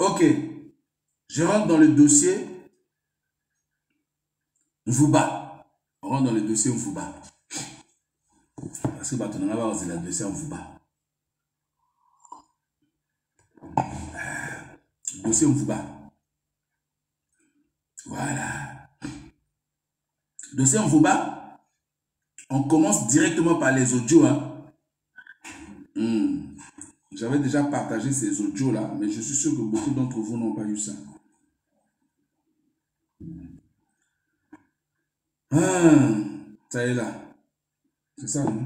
Ok. Je rentre dans le dossier Mvuba. On rentre dans le dossier Mvuba. Parce que on va voir le dossier Mvuba. Dossier Mvuba. Voilà. Dossier Mvuba. On commence directement par les audios. Hein. J'avais déjà partagé ces audios-là, mais je suis sûr que beaucoup d'entre vous n'ont pas eu ça. Ça y est là. C'est ça, non?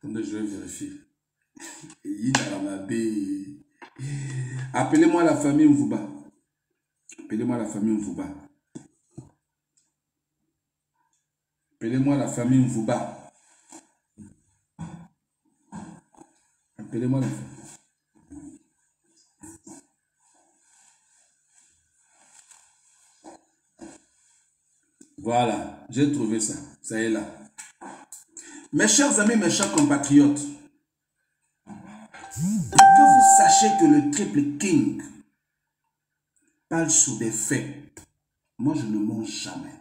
Attendez, je vais vérifier. Appelez-moi la famille Mvuba. Appelez-moi la famille Mvuba. Appelez-moi la famille Mvuba. Appelez-moi la famille. Voilà, j'ai trouvé ça. Ça y est là. Mes chers amis, mes chers compatriotes, que vous sachiez que le Triple King parle sur des faits. Moi, je ne mens jamais.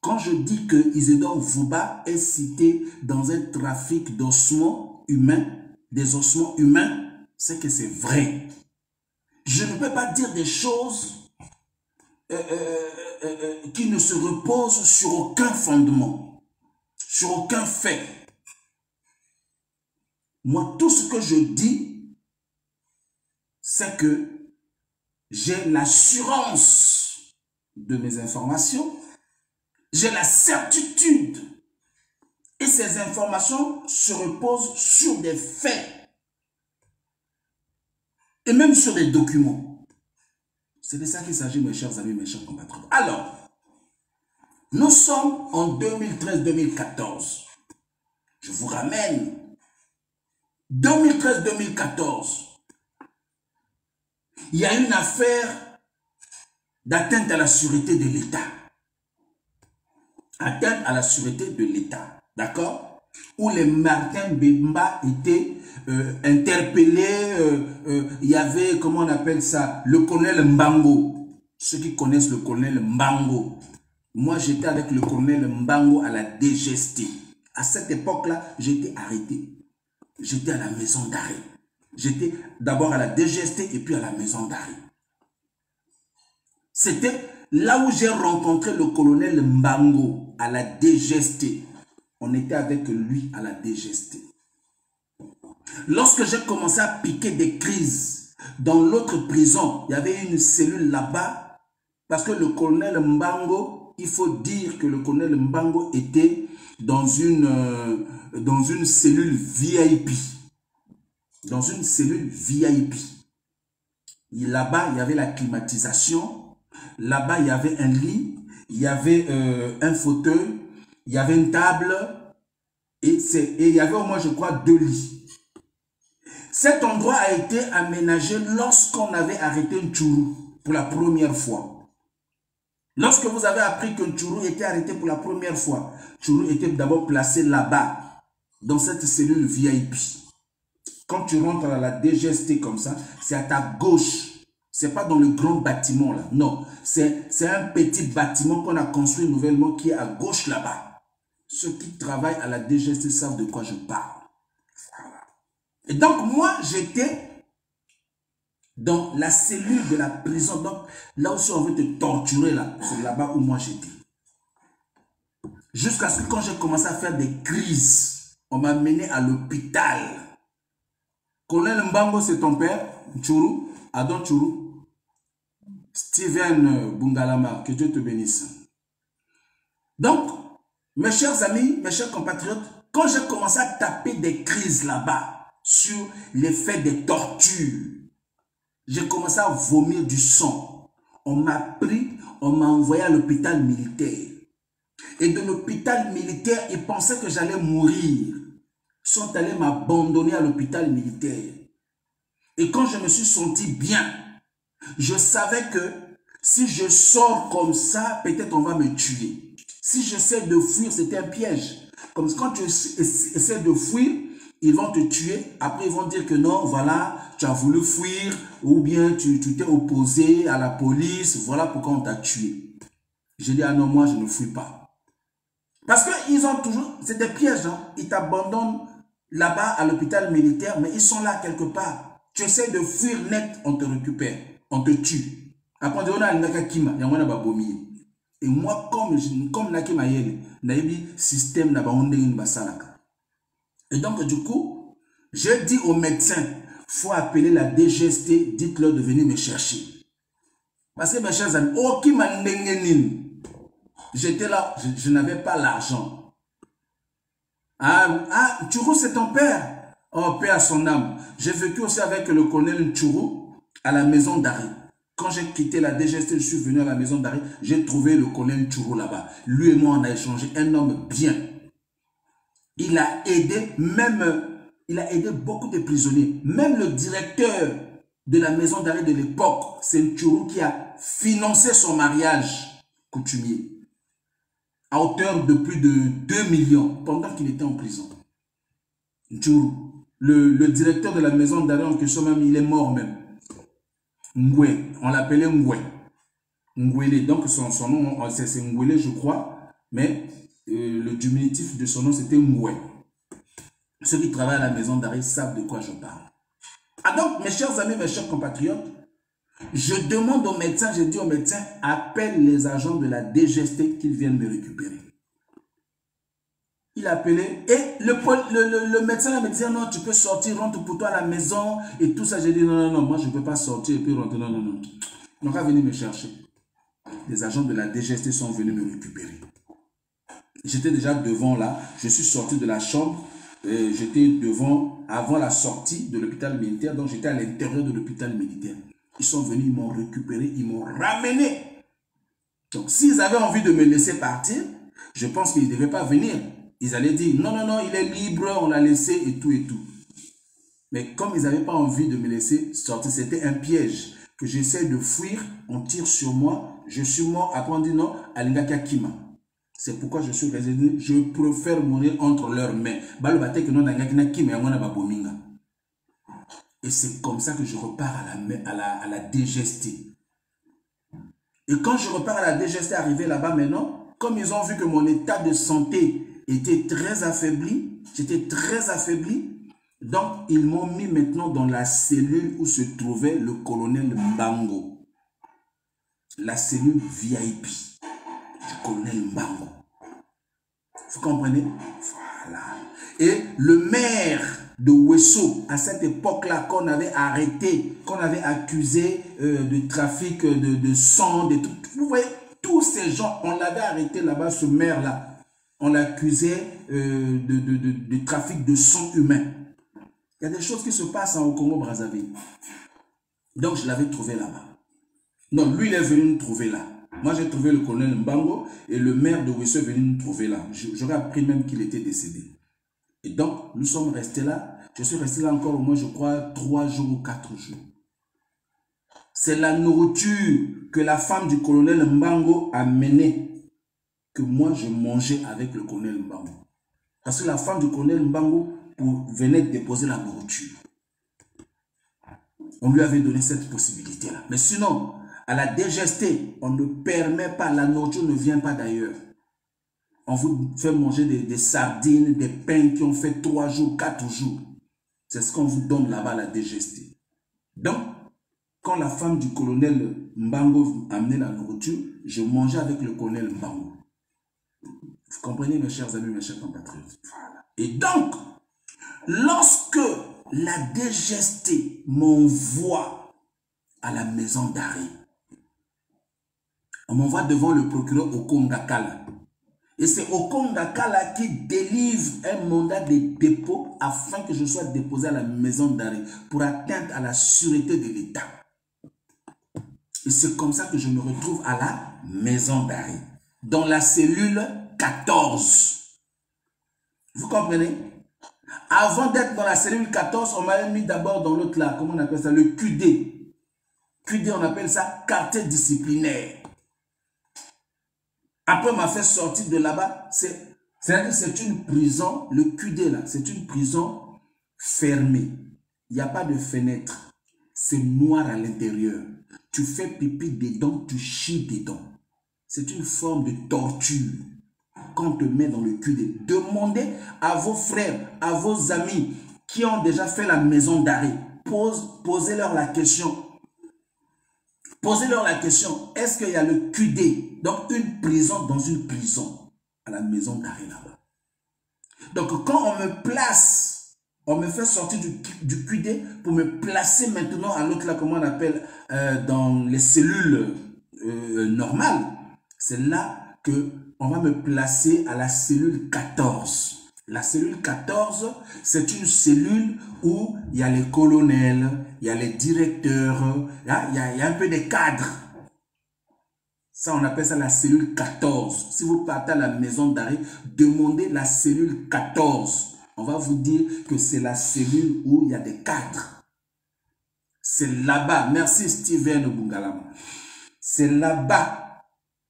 Quand je dis que Isidore Mvuba est cité dans un trafic d'ossements humains, des ossements humains, c'est que c'est vrai. Je ne peux pas dire des choses qui ne se reposent sur aucun fondement, sur aucun fait. Moi, tout ce que je dis, c'est que j'ai l'assurance de mes informations, j'ai la certitude, et ces informations se reposent sur des faits, et même sur des documents. C'est de ça qu'il s'agit, mes chers amis, mes chers compatriotes. Alors, nous sommes en 2013-2014. Je vous ramène. 2013-2014. Il y a une affaire d'atteinte à la sûreté de l'État. Atteinte à la sûreté de l'État. D'accord? Où les Martin Bemba étaient interpellés. Il y avait, comment on appelle ça, le colonel Mbango. Ceux qui connaissent le colonel Mbango. Moi, j'étais avec le colonel Mbango à la DGST. À cette époque-là, j'ai été arrêté. J'étais à la maison d'arrêt. J'étais d'abord à la DGST et puis à la maison d'arrêt. C'était là où j'ai rencontré le colonel Mbango à la DGST. On était avec lui à la DGST. Lorsque j'ai commencé à piquer des crises dans l'autre prison, il y avait une cellule là-bas parce que le colonel Mbango, il faut dire que le colonel Mbango était dans une cellule VIP. Dans une cellule VIP. Là-bas, il y avait la climatisation. Là-bas, il y avait un lit. Il y avait un fauteuil. Il y avait une table. Et il y avait au moins, je crois, 2 lits. Cet endroit a été aménagé lorsqu'on avait arrêté Ntchourou pour la première fois. Lorsque vous avez appris que Ntchourou était arrêté pour la première fois, Ntchourou était d'abord placé là-bas, dans cette cellule VIP. Quand tu rentres à la DGST comme ça, c'est à ta gauche. C'est pas dans le grand bâtiment là. Non, c'est un petit bâtiment qu'on a construit nouvellement qui est à gauche là-bas. Ceux qui travaillent à la DGST savent de quoi je parle. Voilà. Et donc moi, j'étais dans la cellule de la prison. Donc là aussi on veut te torturer là. C'est là-bas où moi j'étais. Jusqu'à ce que quand j'ai commencé à faire des crises, on m'a mené à l'hôpital. Colonel Mbango, c'est ton père, Ntchourou, Adon Ntchourou, Steven Bungalama, que Dieu te bénisse. Donc, mes chers amis, mes chers compatriotes, quand j'ai commencé à taper des crises là-bas sur l'effet des tortures, j'ai commencé à vomir du sang. On m'a pris, on m'a envoyé à l'hôpital militaire. Et de l'hôpital militaire, ils pensaient que j'allais mourir. Ils sont allés m'abandonner à l'hôpital militaire. Et quand je me suis senti bien, je savais que si je sors comme ça, peut-être on va me tuer. Si j'essaie de fuir, c'était un piège. Comme quand tu essaies de fuir, ils vont te tuer. Après, ils vont dire que non, voilà, tu as voulu fuir, ou bien tu t'es opposé à la police, voilà pourquoi on t'a tué. J'ai dit, ah non, moi je ne fuis pas. Parce qu'ils ont toujours, c'est des pièges, hein. Ils t'abandonnent là-bas à l'hôpital militaire, mais ils sont là quelque part. Tu essaies de fuir net, on te récupère, on te tue. Après, on a un kima, il y a un babomi. Et moi, comme Nakima Yele, naïbi système n'a pas une basalaka. Et donc, du coup, je dis aux médecins, faut appeler la DGST, dites-leur de venir me chercher. Parce que mes chers amis, oh, qui m'a j'étais là, je n'avais pas l'argent. Ah, Tchourou, c'est ton père. Oh, paix à son âme. J'ai vécu aussi avec le colonel Tchourou à la maison d'arrêt. Quand j'ai quitté la DGST, je suis venu à la maison d'arrêt, j'ai trouvé le colonel Tchourou là-bas. Lui et moi, on a échangé, un homme bien. Il a aidé il a aidé beaucoup de prisonniers. Même le directeur de la maison d'arrêt de l'époque, c'est Tchourou qui a financé son mariage coutumier à hauteur de plus de 2 millions pendant qu'il était en prison. Tchourou, le directeur de la maison d'arrêt en question même, il est mort même. Ngwe, on l'appelait Ngwe. Ngwele, donc son nom, c'est Ngwele, je crois, mais le diminutif de son nom, c'était Ngwe. Ceux qui travaillent à la maison d'arrêt savent de quoi je parle. Ah donc, mes chers amis, mes chers compatriotes, je demande aux médecins, je dis aux médecins, appelle les agents de la DGST qu'ils viennent me récupérer. Il a appelé et le médecin me disait non, tu peux sortir, rentre pour toi à la maison et tout ça. J'ai dit non, moi je ne peux pas sortir et puis rentrer. Non. Donc, à venir me chercher. Les agents de la DGST sont venus me récupérer. J'étais déjà devant là, je suis sorti de la chambre, j'étais devant, avant la sortie de l'hôpital militaire, donc j'étais à l'intérieur de l'hôpital militaire. Ils sont venus, ils m'ont récupéré, ils m'ont ramené. Donc, s'ils avaient envie de me laisser partir, je pense qu'ils ne devaient pas venir. Ils allaient dire, non, il est libre, on l'a laissé et tout et tout. Mais comme ils n'avaient pas envie de me laisser sortir, c'était un piège que j'essaie de fuir, on tire sur moi, je suis mort, après on dit non, Alingaka Kima. C'est pourquoi je suis réservé, je préfère mourir entre leurs mains. Et c'est comme ça que je repars à la DGST. Et quand je repars à la DGST, arrivé là-bas maintenant, comme ils ont vu que mon état de santé était très affaibli, j'étais très affaibli, donc ils m'ont mis maintenant dans la cellule où se trouvait le colonel Mbango. La cellule VIP du colonel Mbango. Vous comprenez? Voilà. Et le maire de Ouesso, à cette époque-là, qu'on avait arrêté, qu'on avait accusé de trafic de sang, de tout. Vous voyez, tous ces gens, on l'avait arrêté là-bas, ce maire-là. On l'accusait de trafic de sang humain. Il y a des choses qui se passent au Congo-Brazzaville. Donc, je l'avais trouvé là-bas. Non, lui, il est venu nous trouver là. Moi, j'ai trouvé le colonel Mbango et le maire de Ouesso est venu nous trouver là. J'aurais appris même qu'il était décédé. Et donc, nous sommes restés là. Je suis resté là encore au moins, je crois, 3 jours ou 4 jours. C'est la nourriture que la femme du colonel Mbango a menée que moi, je mangeais avec le colonel Mbango. Parce que la femme du colonel Mbango venait déposer la nourriture. On lui avait donné cette possibilité-là. Mais sinon, à la DGST, on ne permet pas, la nourriture ne vient pas d'ailleurs. On vous fait manger des sardines, des pains qui ont fait 3 jours, 4 jours. C'est ce qu'on vous donne là-bas à la DGST. Donc, quand la femme du colonel Mbango amenait la nourriture, je mangeais avec le colonel Mbango. Vous comprenez, mes chers amis, mes chers compatriotes. Voilà. Et donc, lorsque la DGST m'envoie à la maison d'arrêt, on m'envoie devant le procureur Okongakala. Et c'est Okongakala qui délivre un mandat de dépôt afin que je sois déposé à la maison d'arrêt pour atteinte à la sûreté de l'État. Et c'est comme ça que je me retrouve à la maison d'arrêt, dans la cellule 14. Vous comprenez? Avant d'être dans la cellule 14, on m'avait mis d'abord dans l'autre là, comment on appelle ça? Le QD. QD, on appelle ça quartier disciplinaire. Après, on m'a fait sortir de là-bas. C'est une prison, le QD là, c'est une prison fermée. Il n'y a pas de fenêtre. c'est noir à l'intérieur. Tu fais pipi dedans, tu chies dedans. C'est une forme de torture qu'on te met dans le cul. Demandez à vos frères, à vos amis qui ont déjà fait la maison d'arrêt. Posez-leur la question. Posez-leur la question. Est-ce qu'il y a le QD? Donc une prison dans une prison. À la maison d'arrêt là-bas. Donc quand on me place, on me fait sortir du QD pour me placer maintenant à l'autre là, comment on appelle, dans les cellules normales. C'est là que on va me placer à la cellule 14. La cellule 14, c'est une cellule où il y a les colonels, il y a les directeurs, il y a un peu des cadres. Ça, on appelle ça la cellule 14. Si vous partez à la maison d'arrêt, demandez la cellule 14. On va vous dire que c'est la cellule où il y a des cadres. C'est là-bas. Merci Steven Bungalama. C'est là-bas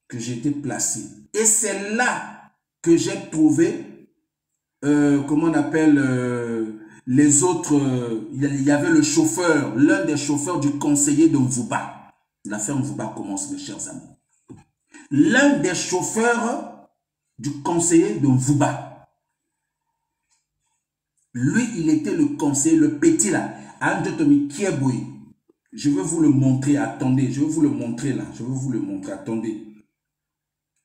que j'ai été placé. Et c'est là que j'ai trouvé, comment on appelle, les autres. Il y avait le chauffeur, l'un des chauffeurs du conseiller de Mvouba. L'affaire Mvouba commence, mes chers amis. L'un des chauffeurs du conseiller de Mvouba. Lui, il était le conseiller, le petit là. Andjotomi Kieboui. Je vais vous le montrer, attendez. Je vais vous le montrer là. Je vais vous le montrer, attendez.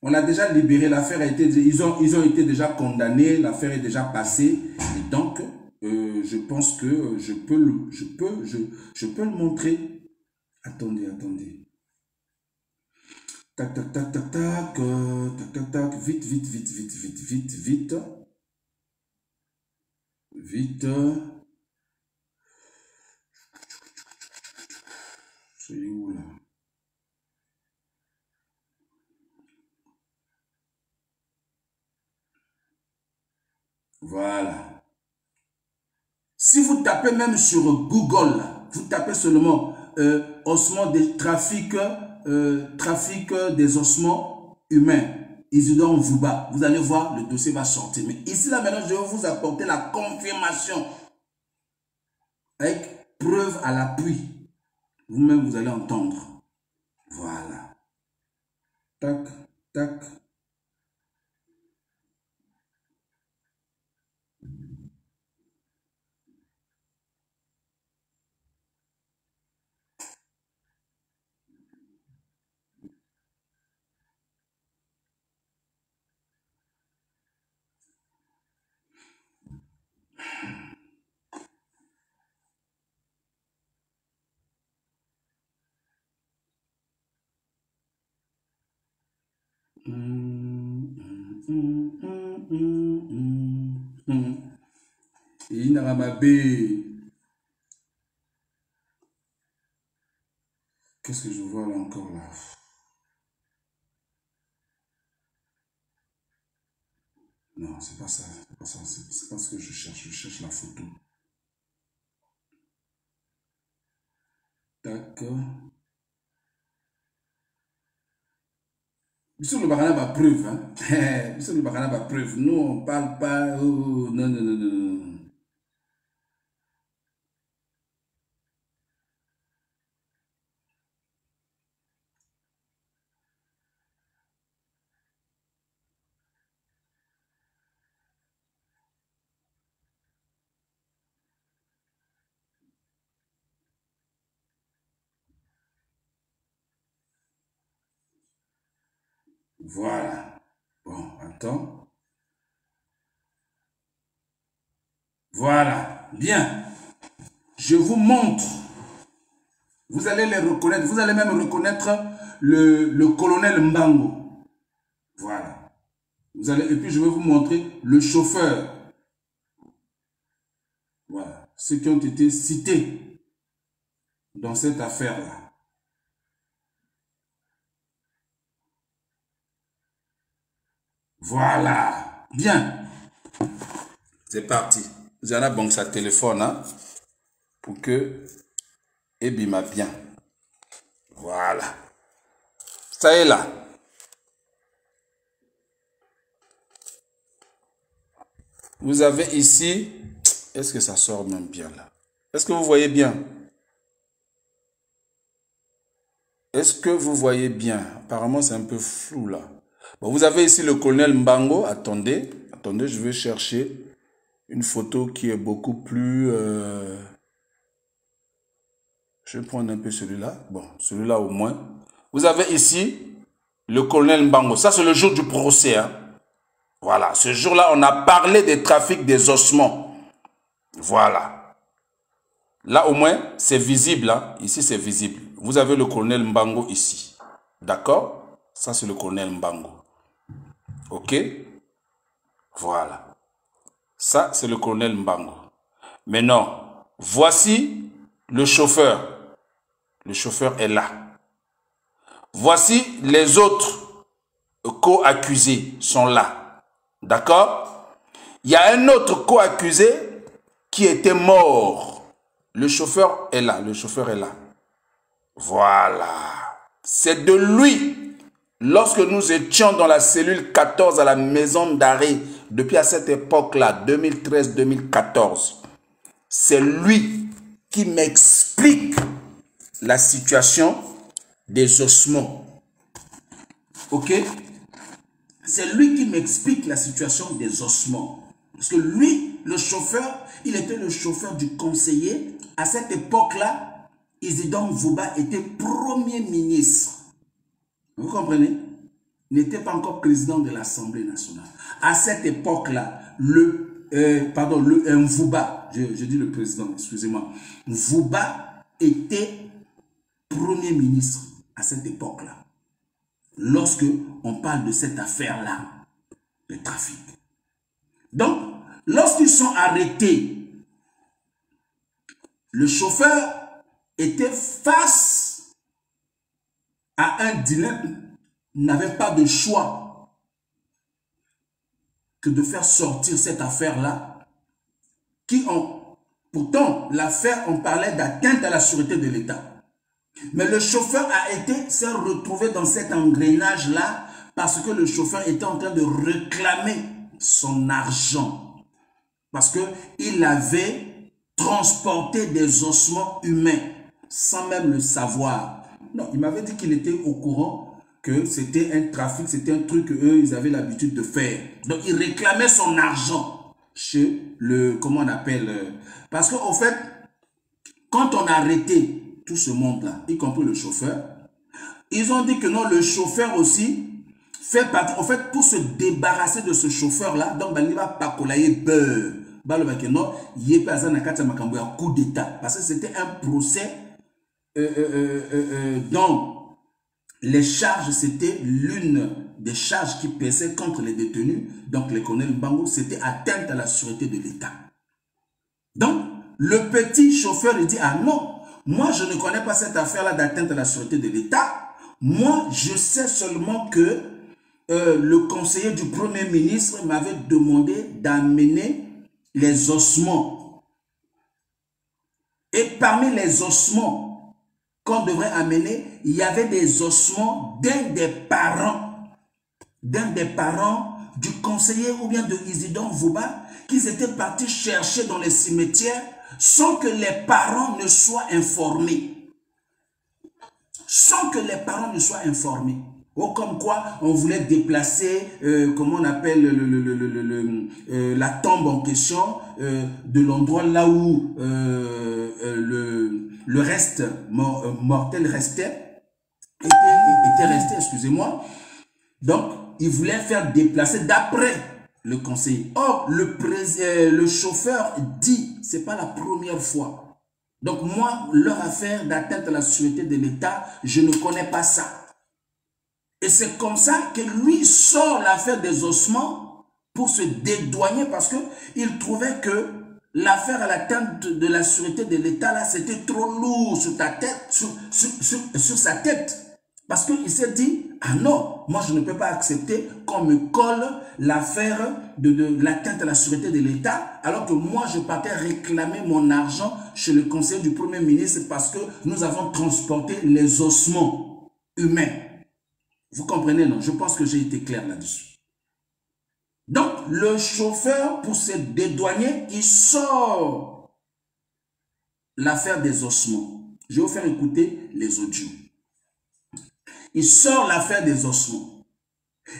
On a déjà libéré, l'affaire a été... Ils ont été déjà condamnés, l'affaire est déjà passée. Et donc, je pense que je peux le montrer. Attendez, attendez. Tac, tac, tac, tac, tac, tac, tac, tac, vite, vite, vite, vite, vite, vite, vite, vite. C'est où là? Voilà. Si vous tapez même sur Google, vous tapez seulement ossements des trafic des ossements humains, Isidore Mvouba, vous allez voir, le dossier va sortir. Mais ici, là, maintenant, je vais vous apporter la confirmation avec preuve à l'appui. Vous-même, vous allez entendre. Voilà. Tac, tac. Qu'est-ce que je vois là encore là? Non, c'est pas ça. C'est pas ça. C'est pas ce que je cherche. Je cherche la photo. Tac. Monsieur le Barana va preuve. Hein? Monsieur le Barana va preuve. Nous, on parle pas. Oh, non, non, non, non. Voilà. Bon, attends. Voilà. Bien. Je vous montre. Vous allez les reconnaître. Vous allez même reconnaître le colonel Mbango. Voilà. Vous allez, et puis je vais vous montrer le chauffeur. Voilà. Ceux qui ont été cités dans cette affaire-là. Voilà. Bien. C'est parti. Vous allez bon sa téléphone, hein, pour que Ebima bien. Voilà. Ça est là. Vous avez ici, est-ce que ça sort même bien là? Est-ce que vous voyez bien? Est-ce que vous voyez bien? Apparemment, c'est un peu flou là. Bon, vous avez ici le colonel Mbango. Attendez, attendez, je vais chercher une photo qui est beaucoup plus... Je vais prendre un peu celui-là. Bon, celui-là au moins. Vous avez ici le colonel Mbango. Ça, c'est le jour du procès. Hein. Voilà, ce jour-là, on a parlé des trafics des ossements. Voilà. Là, au moins, c'est visible. Hein. Ici, c'est visible. Vous avez le colonel Mbango ici. D'accord? Ça, c'est le colonel Mbango. OK? Voilà. Ça, c'est le colonel Mbango. Maintenant, voici le chauffeur. Le chauffeur est là. Voici les autres co-accusés sont là. D'accord? Il y a un autre co-accusé qui était mort. Le chauffeur est là. Le chauffeur est là. Voilà. C'est de lui. Lorsque nous étions dans la cellule 14 à la maison d'arrêt, depuis à cette époque-là, 2013-2014, c'est lui qui m'explique la situation des ossements. Ok? C'est lui qui m'explique la situation des ossements. Parce que lui, le chauffeur, il était le chauffeur du conseiller. À cette époque-là, Isidore Mvouba était premier ministre. Vous comprenez? Il n'était pas encore président de l'Assemblée nationale. À cette époque-là, Mvouba, je dis le président, excusez-moi, Mvouba était premier ministre à cette époque-là. Lorsque on parle de cette affaire-là, le trafic. Donc, lorsqu'ils sont arrêtés, le chauffeur était face à un dilemme, n'avait pas de choix que de faire sortir cette affaire-là, pourtant, l'affaire, on parlait d'atteinte à la sûreté de l'État. Mais le chauffeur s'est retrouvé dans cet engrenage-là parce que le chauffeur était en train de réclamer son argent. Parce qu'il avait transporté des ossements humains sans même le savoir. Non, il m'avait dit qu'il était au courant que c'était un trafic, c'était un truc qu'eux, ils avaient l'habitude de faire. Donc, il réclamait son argent chez comment on appelle... parce qu'en fait, quand on a arrêté tout ce monde-là, y compris le chauffeur, ils ont dit que non, le chauffeur aussi fait partie, en fait, pour se débarrasser de ce chauffeur-là, donc, il va pas coller beurre. Non, il y a coup d'État. Parce que c'était un procès dont les charges, c'était l'une des charges qui pesaient contre les détenus. Donc, les colonels Mbango, c'était atteinte à la sûreté de l'État. Donc, le petit chauffeur, il dit, ah non, moi, je ne connais pas cette affaire-là d'atteinte à la sûreté de l'État. Moi, je sais seulement que le conseiller du Premier ministre m'avait demandé d'amener les ossements. Et parmi les ossements qu'on devrait amener, il y avait des ossements d'un des parents du conseiller ou bien de Isidore Mvouba qu'ils étaient partis chercher dans les cimetières sans que les parents ne soient informés. Sans que les parents ne soient informés. Oh, comme quoi on voulait déplacer, comment on appelle la tombe en question, de l'endroit là où le reste mortel restait, était resté, excusez-moi. Donc, il voulait faire déplacer d'après le conseiller. Or, le chauffeur dit, c'est pas la première fois. Donc, moi, leur affaire d'atteinte à la sûreté de l'État, je ne connais pas ça. Et c'est comme ça que lui sort l'affaire des ossements pour se dédouaner parce qu'il trouvait que l'affaire à l'atteinte de la sûreté de l'État, là, c'était trop lourd sur ta tête, sur sa tête. Parce qu'il s'est dit, ah non, moi je ne peux pas accepter qu'on me colle l'affaire de l'atteinte à la sûreté de l'État, alors que moi je partais réclamer mon argent chez le conseiller du Premier ministre parce que nous avons transporté les ossements humains. Vous comprenez, non? Je pense que j'ai été clair là-dessus. Donc, le chauffeur, pour se dédouaner, il sort l'affaire des ossements. Je vais vous faire écouter les audios. il sort l'affaire des ossements.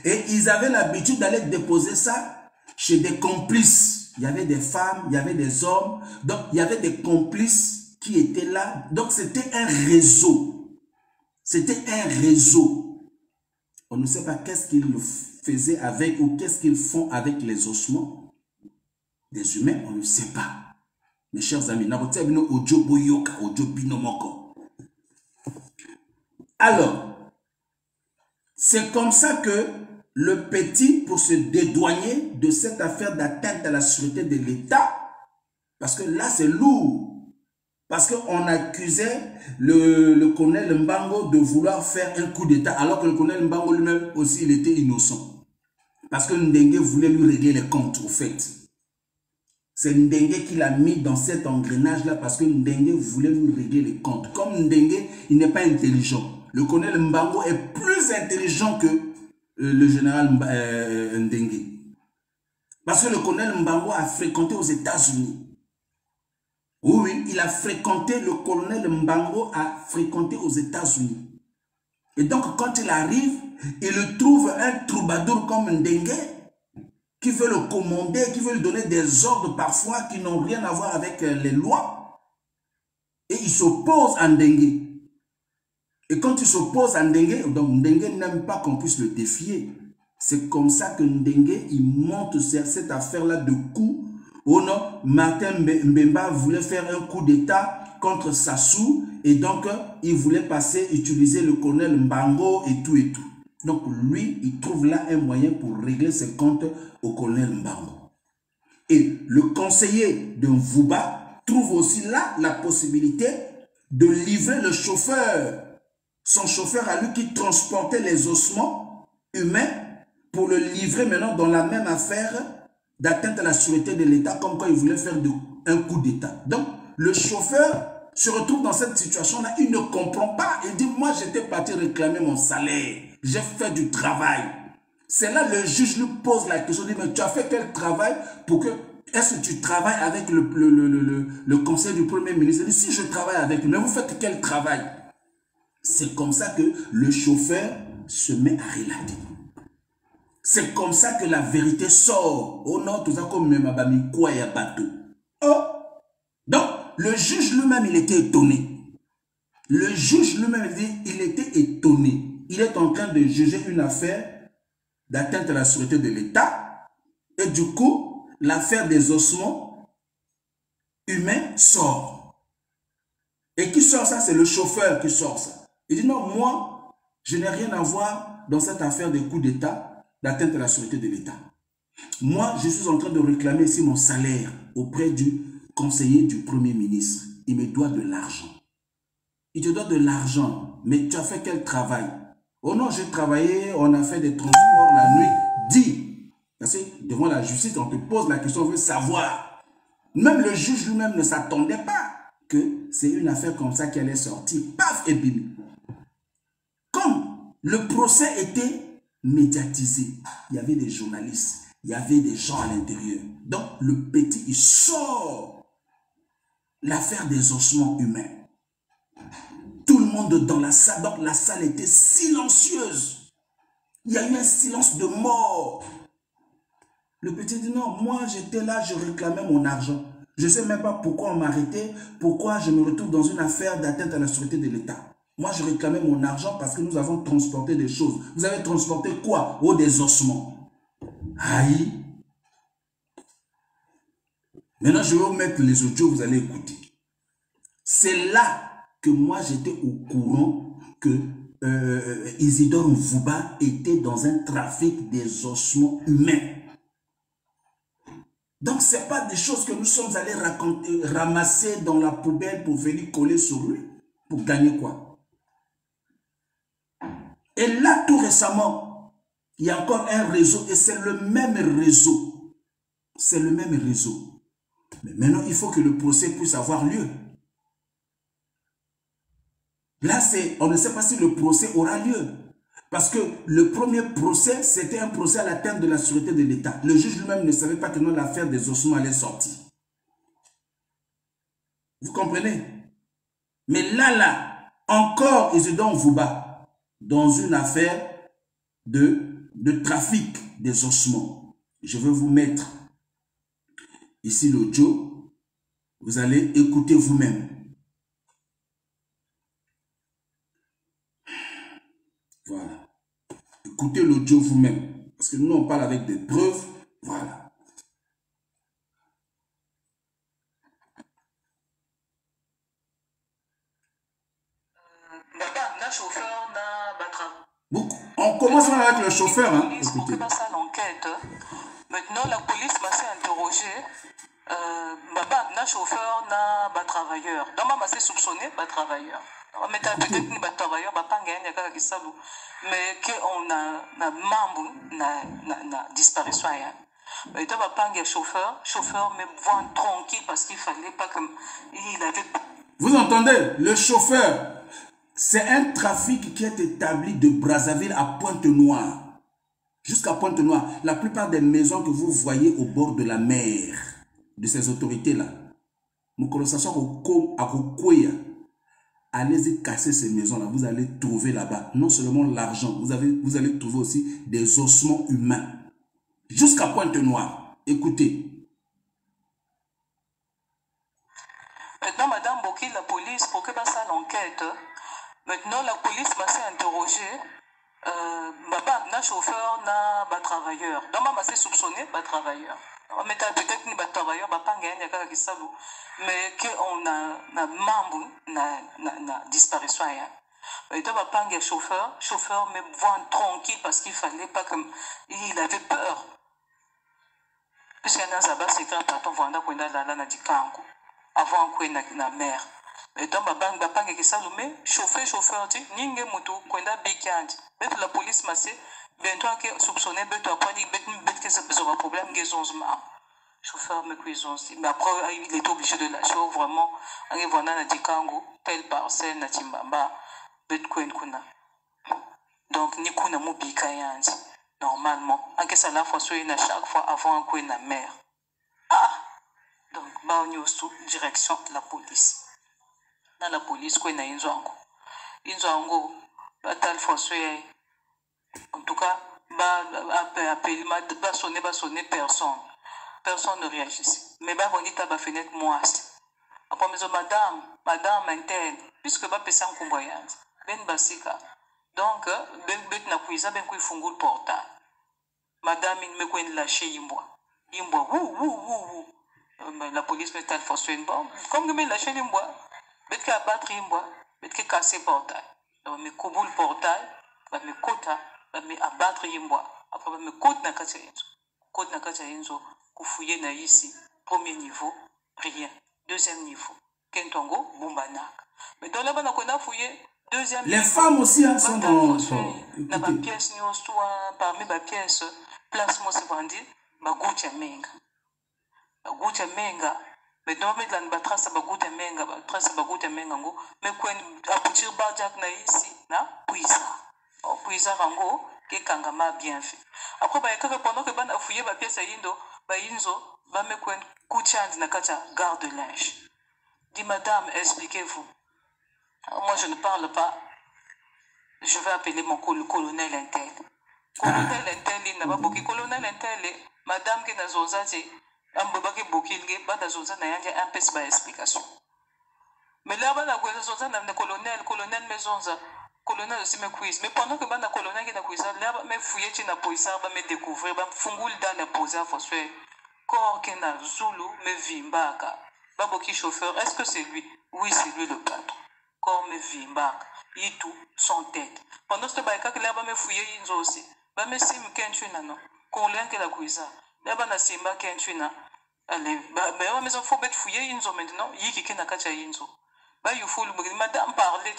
Et ils avaient l'habitude d'aller déposer ça chez des complices. Il y avait des femmes, il y avait des hommes. Donc, il y avait des complices qui étaient là. Donc, c'était un réseau. C'était un réseau. On ne sait pas qu'est-ce qu'ils faisaient avec ou qu'est-ce qu'ils font avec les ossements des humains. On ne sait pas. Mes chers amis, alors, c'est comme ça que le petit, pour se dédouaner de cette affaire d'atteinte à la sûreté de l'État, parce que là c'est lourd, parce qu'on accusait le colonel Mbango de vouloir faire un coup d'État, alors que le colonel Mbango lui-même aussi, il était innocent. Parce que Ndengue voulait lui régler les comptes, au fait. C'est Ndengue qui l'a mis dans cet engrenage-là, parce que Ndengue voulait lui régler les comptes. Comme Ndengue, il n'est pas intelligent. Le colonel Mbango est plus intelligent que le général Ndengue. Parce que le colonel Mbango a fréquenté aux États-Unis. Oui, il a fréquenté, le colonel Mbango a fréquenté aux États-Unis. Et donc, quand il arrive, il trouve un troubadour comme Ndengue qui veut le commander, qui veut lui donner des ordres parfois qui n'ont rien à voir avec les lois. Et il s'oppose à Ndengue. Et quand il s'oppose à Ndengue, donc Ndengue n'aime pas qu'on puisse le défier. C'est comme ça que Ndengue, il monte sur cette affaire-là de coup. Oh non, Martin Mbemba voulait faire un coup d'État contre Sassou. Et donc, il voulait utiliser le colonel Mbango et tout et tout. Donc, lui, il trouve là un moyen pour régler ses comptes au colonel Mbango. Et le conseiller de Mvuba trouve aussi là la possibilité de livrer le chauffeur, son chauffeur à lui qui transportait les ossements humains, pour le livrer maintenant dans la même affaire d'atteinte à la sûreté de l'État, comme quand il voulait faire un coup d'État. Donc, le chauffeur se retrouve dans cette situation-là, il ne comprend pas. Il dit, moi j'étais parti réclamer mon salaire, j'ai fait du travail. C'est là le juge lui pose la question, il dit, mais tu as fait quel travail pour que, est-ce que tu travailles avec le conseil du Premier ministre? Il dit, si je travaille avec lui, mais vous faites quel travail? C'est comme ça que le chauffeur se met à relater. C'est comme ça que la vérité sort. Oh non, tout ça comme même Abami quoi y a bateau. Oh! Donc, le juge lui-même, il était étonné. Le juge lui-même, il était étonné. Il est en train de juger une affaire d'atteinte à la sûreté de l'État. Et du coup, l'affaire des ossements humains sort. Et qui sort ça? C'est le chauffeur qui sort ça. Il dit non, moi, je n'ai rien à voir dans cette affaire de coup d'État, d'atteinte à la sûreté de l'État. Moi, je suis en train de réclamer ici mon salaire auprès du conseiller du Premier ministre. Il me doit de l'argent. Il te doit de l'argent. Mais tu as fait quel travail? Oh non, j'ai travaillé, on a fait des transports la nuit. Dis. Parce que devant la justice, on te pose la question, on veut savoir. Même le juge lui-même ne s'attendait pas que c'est une affaire comme ça qui allait sortir. Paf et bim. Comme le procès était médiatisé, il y avait des journalistes, il y avait des gens à l'intérieur. Donc le petit, il sort l'affaire des ossements humains. Tout le monde dans la salle, donc la salle était silencieuse. Il y a eu un silence de mort. Le petit dit non, moi j'étais là, je réclamais mon argent. Je ne sais même pas pourquoi on m'a arrêté, pourquoi je me retrouve dans une affaire d'atteinte à la sûreté de l'État. Moi je réclamais mon argent parce que nous avons transporté des choses. Vous avez transporté quoi? Oh, des ossements. Aïe. Maintenant je vais vous mettre les audios, vous allez écouter. C'est là que moi j'étais au courant que Isidore Mvuba était dans un trafic des ossements humains. Donc ce n'est pas des choses que nous sommes allés ramasser dans la poubelle pour venir coller sur lui. Pour gagner quoi? Et là tout récemment, il y a encore un réseau et c'est le même réseau. C'est le même réseau. Mais maintenant il faut que le procès puisse avoir lieu. Là, on ne sait pas si le procès aura lieu. Parce que le premier procès, c'était un procès à l'atteinte de la sûreté de l'État. Le juge lui-même ne savait pas que l'affaire des ossements allait sortir. Vous comprenez? Mais là, encore, Isidore Mvuba, dans une affaire de trafic des ossements. Je vais vous mettre ici l'audio. Vous allez écouter vous-même. Voilà. Écoutez l'audio vous-même. Parce que nous, on parle avec des preuves. Voilà. On commence avec le chauffeur. Hein. Écoutez. Maintenant, la police m'a interrogé. Na chauffeur, na travailleur. Donc, ma s'est soupçonné, travailleur. Mais peut-être que les travailleurs, mais qu'on a membre, na disparition. Mais dans ma chauffeur me voit tranquille parce qu'il fallait pas que il avait. Vous entendez? Le chauffeur. C'est un trafic qui est établi de Brazzaville à Pointe-Noire. Jusqu'à Pointe-Noire. La plupart des maisons que vous voyez au bord de la mer, de ces autorités-là, allez-y casser ces maisons-là. Vous allez trouver là-bas non seulement l'argent, vous allez trouver aussi des ossements humains. Jusqu'à Pointe-Noire. Écoutez. Maintenant, Madame Boki, la police, pour que ça l'enquête. Maintenant, la police m'a interrogé. Na chauffeur, na travailleur. Donc, ma s'est soupçonné, travailleur. Mais peut-être que les travailleurs, mais qu'on a membre, na disparition. Et donc, chauffeur me voit tranquille parce qu'il fallait pas comme il avait peur. Puisqu'il y a un zabat, c'est quand on voit na dikango avant qu'on ait na mer. Et donc, bapang qui s'allume, chauffeur, dit, n'ingue mutu, qu'on a bikandi. Mais la police m'a dit, bientôt que soupçonné, bientôt après, que c'est un problème, chauffeur me cuisine. Mais après, il est obligé de lâcher vraiment. On est vraiment na dikango, telle parcelle, na timbamba, bitcoin kuna. Donc, ni kuna mu bikayandi. Normalement, en que ça la fois, soit chaque fois avant qu'on ait na mer. Ah! Donc, bah, on est sous direction de la police. Dans la police, quoi, il y a une zongo. Une zongo, tal fois, en tout cas, bah, sonner personne. Personne ne réagit. Mais bah, on dit, t'as ma fenêtre, moi. Après, mais madame, interne, puisque bah, personne ne comprend. Ben basika. Donc, ben na kuiza, ben kui fungu le portail. Madame, il me quoi, il lâche, wou. La police met tal fois une bombe. Comme que me lâche l'imbois. Bet que abattre l'imbois. Bet que casser le portail. Donc, me couper le portail. Bah, me kota. Bah, me abattre l'imbois. Après, bah, me kote na kacha yenzo. Kote na kacha yenzo. Koufouye na ici. Premier niveau. Rien. Deuxième niveau. Kentongo. Bumbanak. Mais dans là-bas, on a fouillé. Deuxième les niveau. Femmes aussi hein, sont dans. Na ba pièce ni ostua. Parmi ba pièce. Place mo se vendi. Ba goutia menga. Goutte menga, mais non, mais dans la trace de goutte menga, trace de goutte menga, mais quand aboutir barjak na ici, na puisa rango, que kangama bien fait. Après, bah, pendant que ban a fouillé ma pièce à Indo, bah, Inzo, va me quand couchant na kacha garde de linge. Dis madame, expliquez-vous. Moi, je ne parle pas. Je vais appeler mon colonel intel. Colonel intel, il n'a pas beaucoup. Colonel intel, madame qui n'a zonzazi. Ambobaki bokilge bada zonza na yanje un peu ba explication. Mais là bana kweza zonza na colonel me zonza colonel aussi me quiz. Mais pendant que bana colonel qui na quiz là me fouiller na poisa ba me découvrir ba fungul dans la posa foswe corps qui na zulu me vimbaka. Baboki chauffeur, est-ce que c'est lui? Oui, c'est lui le patron. Corps me vimbaka. Il tout son tête. Pendant ce baïka que là ba me fouiller inzo aussi. Ba me sim kenchuna non. Colonel qui la quiza. Là-bas, na simba kenchuna. Allez, bah, mais il faut mettre fouiller Inzo maintenant. Yiki qui n'a qu'à Inzo. Bah, il faut le madame parler.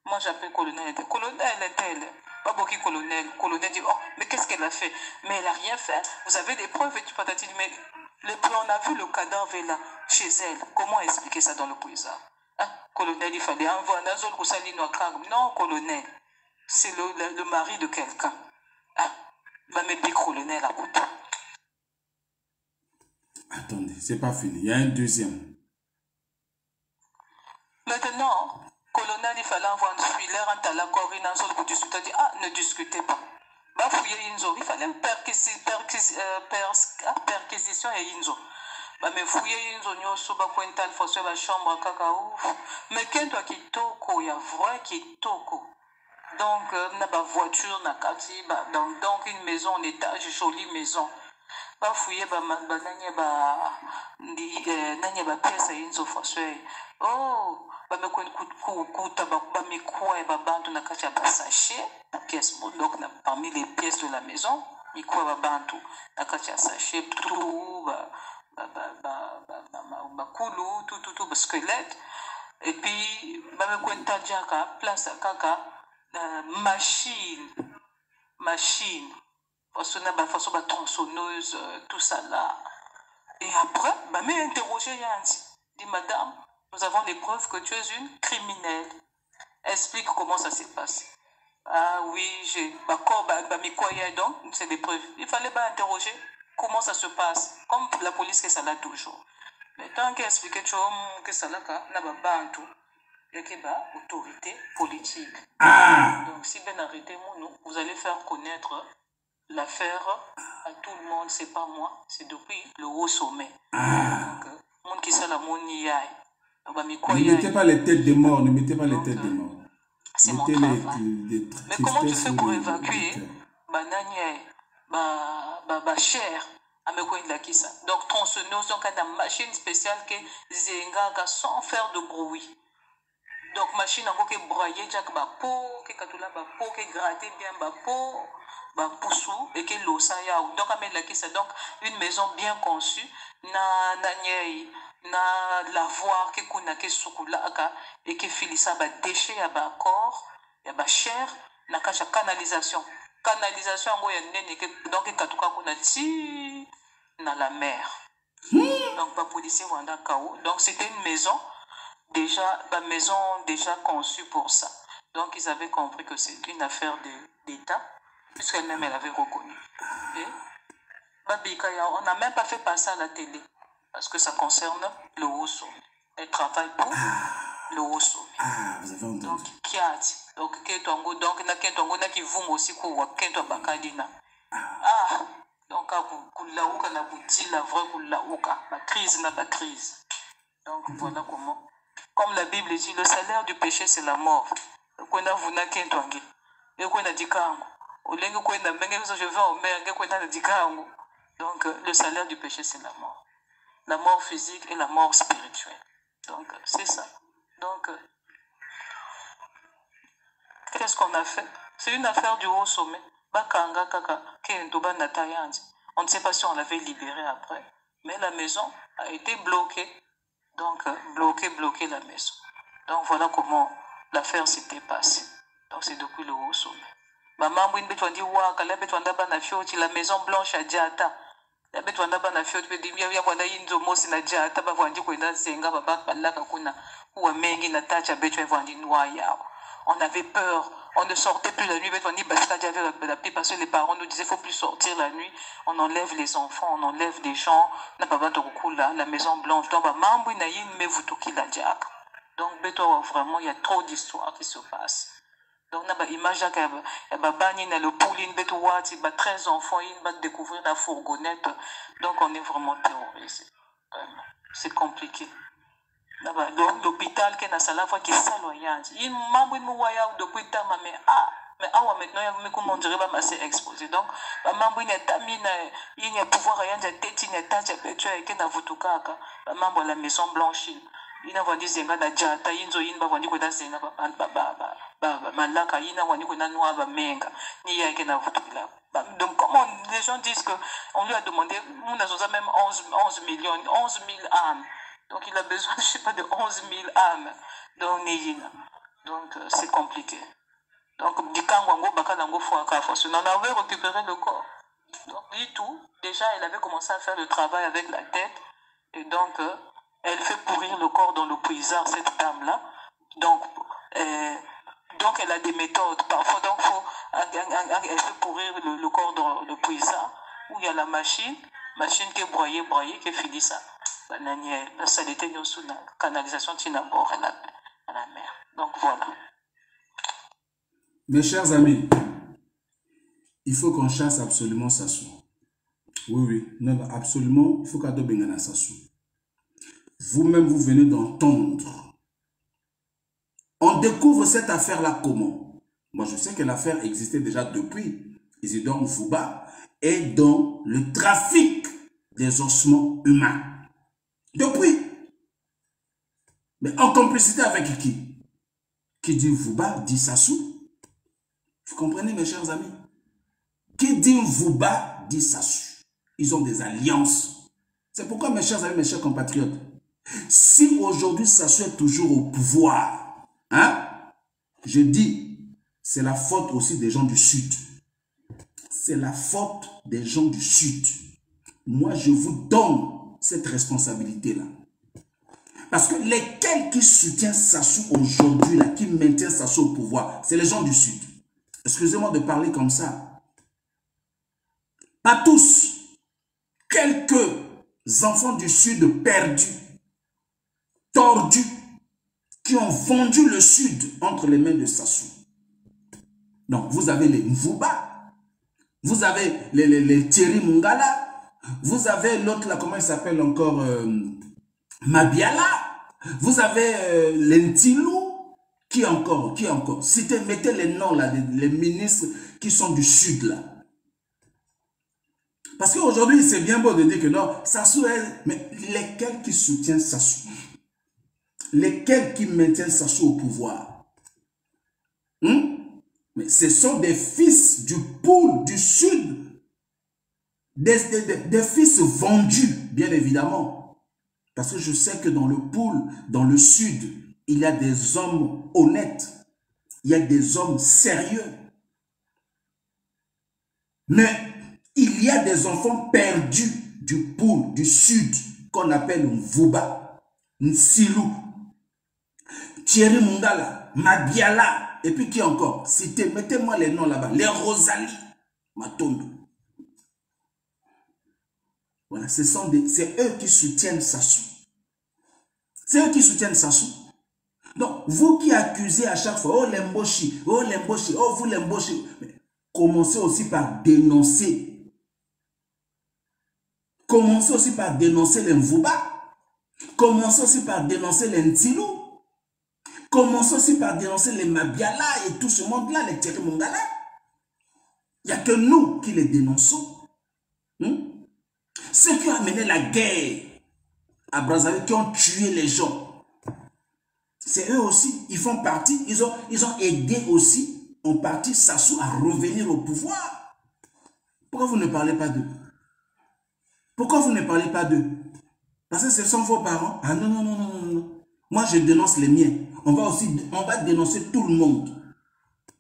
Moi, j'appelle colonel. Colonel est-elle? Pas beaucoup colonel. Colonel dit, oh, mais qu'est-ce qu'elle a fait? Mais elle n'a rien fait. Vous avez des preuves et tu peux dire, mais on a vu le cadavre là, chez elle. Comment expliquer ça dans le puisa? Hein? Colonel, il fallait envoyer un zone pour salir nos carmes. Non, colonel. C'est le mari de quelqu'un. Hein? Va mettre des colonel à côté. Attendez, c'est pas fini. Il y a un deuxième. Maintenant, colonel, il fallait envoyer un filet l'air un talakor, il dit, ah, ne discutez pas. Bah, fouiller Inzo, il fallait perquisition et Inzo. Bah, mais fouiller Inzo, nous sommes à la chambre, cacao. Mais quand toi qui toko, il y a vrai qui toko. Donc, na ba voiture, na kati, donc une maison en étage, jolie maison. Ba fouiller, nanye ba pièce à Inzo François. Oh, ba me kuta ba me quoi ba bantu na kati ba sachet, na pièce donc parmi les pièces de la maison, mi quoi ba bantu na kati sachet tout ba koulou tout ba squelette. Et puis ba me kwenta jaka place kaka machine façon ba tronçonneuse tout ça là. Et après ba me interroger Yanti dit madame, nous avons des preuves que tu es une criminelle. Explique comment ça s'est passé. Ah oui, j'ai donc c'est des preuves. Il fallait pas interroger comment ça se passe, comme la police que ça l'a toujours. Mais tant qu'elle explique que ça l'a n'a pas tout, il y a une autorité politique. Donc si ben arrêtez nous, vous allez faire connaître l'affaire à tout le monde. C'est pas moi, c'est depuis le haut sommet. Donc monde qui ça la moniaille. Ne mettez pas les têtes des morts, ne mettez pas les têtes des morts. C'est mon travail. Mais comment tu fais pour évacuer chair donc tronçonneuse, donc une machine spéciale qui zenga sans faire de bruit. Donc machine en qui broyer jack ba peau, qui katula ba peau, qui gratter bien ba peau, ba poussou et qui l'osa ya. Donc amène la kisa, donc une maison bien conçue na lavoir qui kuna qui sukula aka et qui filisa ba déchets ya ba corps ya ba chair na kacha canalisation ngo ya nene donc katuka kuna ti na la mer. Donc ba policier wanda kao. Donc c'était une maison déjà conçue pour ça. Donc ils avaient compris que c'est une affaire d'État puisqu'elle-même elle avait reconnu. Et on n'a même pas fait passer à la télé. Parce que ça concerne le haut sommet. Elle travaille pour le haut sommet. Vous avez entendu. Donc, qui a dit? Donc, na qui vous aussi quoi kento bakadina. Donc kulaouka na bouti la vraie kulaouka, la crise na ba crise. Donc voilà comment. Comme la Bible dit, le salaire du péché c'est la mort. Kwenda vuna kento ange. Et kwenda dikango. Olenge kwenda mbenge je vais au mer, kwenda dikango. Donc le salaire du péché c'est la mort. La mort physique et la mort spirituelle. Donc, c'est ça. Donc, qu'est-ce qu'on a fait? C'est une affaire du haut sommet. On ne sait pas si on l'avait libéré après. Mais la maison a été bloquée. Donc, bloquer la maison. Donc, voilà comment l'affaire s'était passée. Donc, c'est depuis le haut sommet. Maman, la maison blanche à Diata. On avait peur, on ne sortait plus la nuit parce que les parents nous disaient qu'il ne faut plus sortir la nuit, on enlève les enfants, on enlève des gens, la maison blanche. Donc vraiment il y a trop d'histoires qui se passent. Donc, on a une image qu'il y a le pouline, 13 enfants, ils vont découvrir la fourgonnette. Donc, on est vraiment terrorisé. C'est compliqué. Donc, l'hôpital qui est dans la voie qui est saloyant. Il m'a dit, depuis temps, mais maintenant, comment on dirait, c'est exposé. Donc, il y a pouvoir rien de tête, il y a tâche, il y a la maison blanche. Il a vendu zenga na jata inzo inba vendu ko da zenga malaka ina vendu ko na noa ba menga ni ya ke na vutula. Donc comment les gens disent que on lui a demandé on a même 11 millions 11 000 âmes. Donc il a besoin je sais pas de 11 000 âmes. Donc donc c'est compliqué. Donc dikango ngo bakala ngo fo aka fo on avait récupéré le corps. Donc du tout, déjà elle avait commencé à faire le travail avec la tête et donc elle fait pourrir le corps dans le puisard, cette dame-là. Donc, elle a des méthodes. Parfois, donc, elle fait pourrir le corps dans le puisard, où il y a la machine qui est broyée, qui finit ça. La saleté sous la canalisation qui à la mer. Donc, voilà. Mes chers amis, il faut qu'on chasse absolument Sassou. Oui, oui, non, absolument, il faut qu'on ait Sassou. Vous-même, vous venez d'entendre. On découvre cette affaire-là comment? Moi, je sais que l'affaire existait déjà depuis Isidore Mfouba et dans le trafic des ossements humains. Depuis. Mais en complicité avec qui? Qui dit Mfouba dit Sassou. Vous comprenez, mes chers amis? Qui dit Mfouba dit Sassou. Ils ont des alliances. C'est pourquoi, mes chers amis, mes chers compatriotes, si aujourd'hui Sassou est toujours au pouvoir, hein, je dis, c'est la faute aussi des gens du Sud. C'est la faute des gens du Sud. Moi, je vous donne cette responsabilité-là. Parce que lesquels qui soutiennent Sassou aujourd'hui, là, qui maintiennent Sassou au pouvoir, c'est les gens du Sud. Excusez-moi de parler comme ça. Pas tous. Quelques enfants du Sud perdus, tordus, qui ont vendu le Sud entre les mains de Sassou. Donc, vous avez les Mfouba, vous avez les Thierry Mungala, vous avez l'autre là, comment il s'appelle encore, Mabiala, vous avez l'Entilou, qui encore, mettez les noms là, les ministres qui sont du Sud là. Parce qu'aujourd'hui, c'est bien beau de dire que non, Sassou est... Mais lesquels qui soutiennent Sassou? Lesquels qui maintiennent Sassou au pouvoir? Mais ce sont des fils du pôle du Sud. Des fils vendus, bien évidemment. Parce que je sais que dans le pôle, dans le Sud, il y a des hommes honnêtes. Il y a des hommes sérieux. Mais il y a des enfants perdus du pôle du Sud qu'on appelle Mfouba, Nsilou, Thierry Mungala, Mabiala, et puis qui encore? Citez, mettez-moi les noms là-bas. Les Rosalie, Matondo. Voilà, c'est eux qui soutiennent Sassou. C'est eux qui soutiennent Sassou. Donc, vous qui accusez à chaque fois, oh l'emboshi, oh vous l'emboshi, commencez aussi par dénoncer. Commencez aussi par dénoncer les Mfouba. Commencez aussi par dénoncer les Ntilou. Commençons aussi par dénoncer les Mabiala et tout ce monde-là, les Thierry Mungala. Il n'y a que nous qui les dénonçons. Ceux qui ont amené la guerre à Brazzaville, qui ont tué les gens, c'est eux aussi. Ils font partie, ils ont aidé aussi, en partie, Sassou à revenir au pouvoir. Pourquoi vous ne parlez pas d'eux? Pourquoi vous ne parlez pas d'eux? Parce que ce sont vos parents. Ah non, non, non, non, non. Moi, je dénonce les miens. On va dénoncer tout le monde.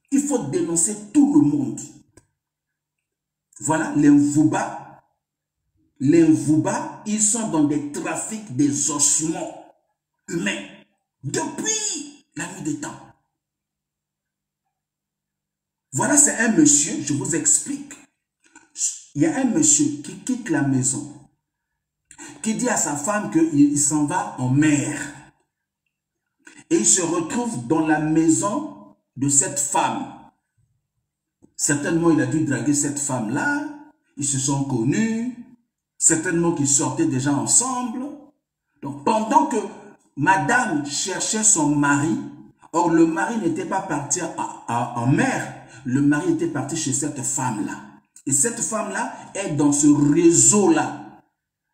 Il faut dénoncer tout le monde. Voilà, les Mfouba, ils sont dans des trafics des ossements humains depuis la nuit des temps. Voilà, c'est un monsieur, je vous explique. Il y a un monsieur qui quitte la maison, qui dit à sa femme qu'il s'en va en mer. Et il se retrouve dans la maison de cette femme. Certainement, il a dû draguer cette femme-là. Ils se sont connus. Certainement qu'ils sortaient déjà ensemble. Donc, pendant que madame cherchait son mari, or le mari n'était pas parti en mer, le mari était parti chez cette femme-là. Et cette femme-là est dans ce réseau-là.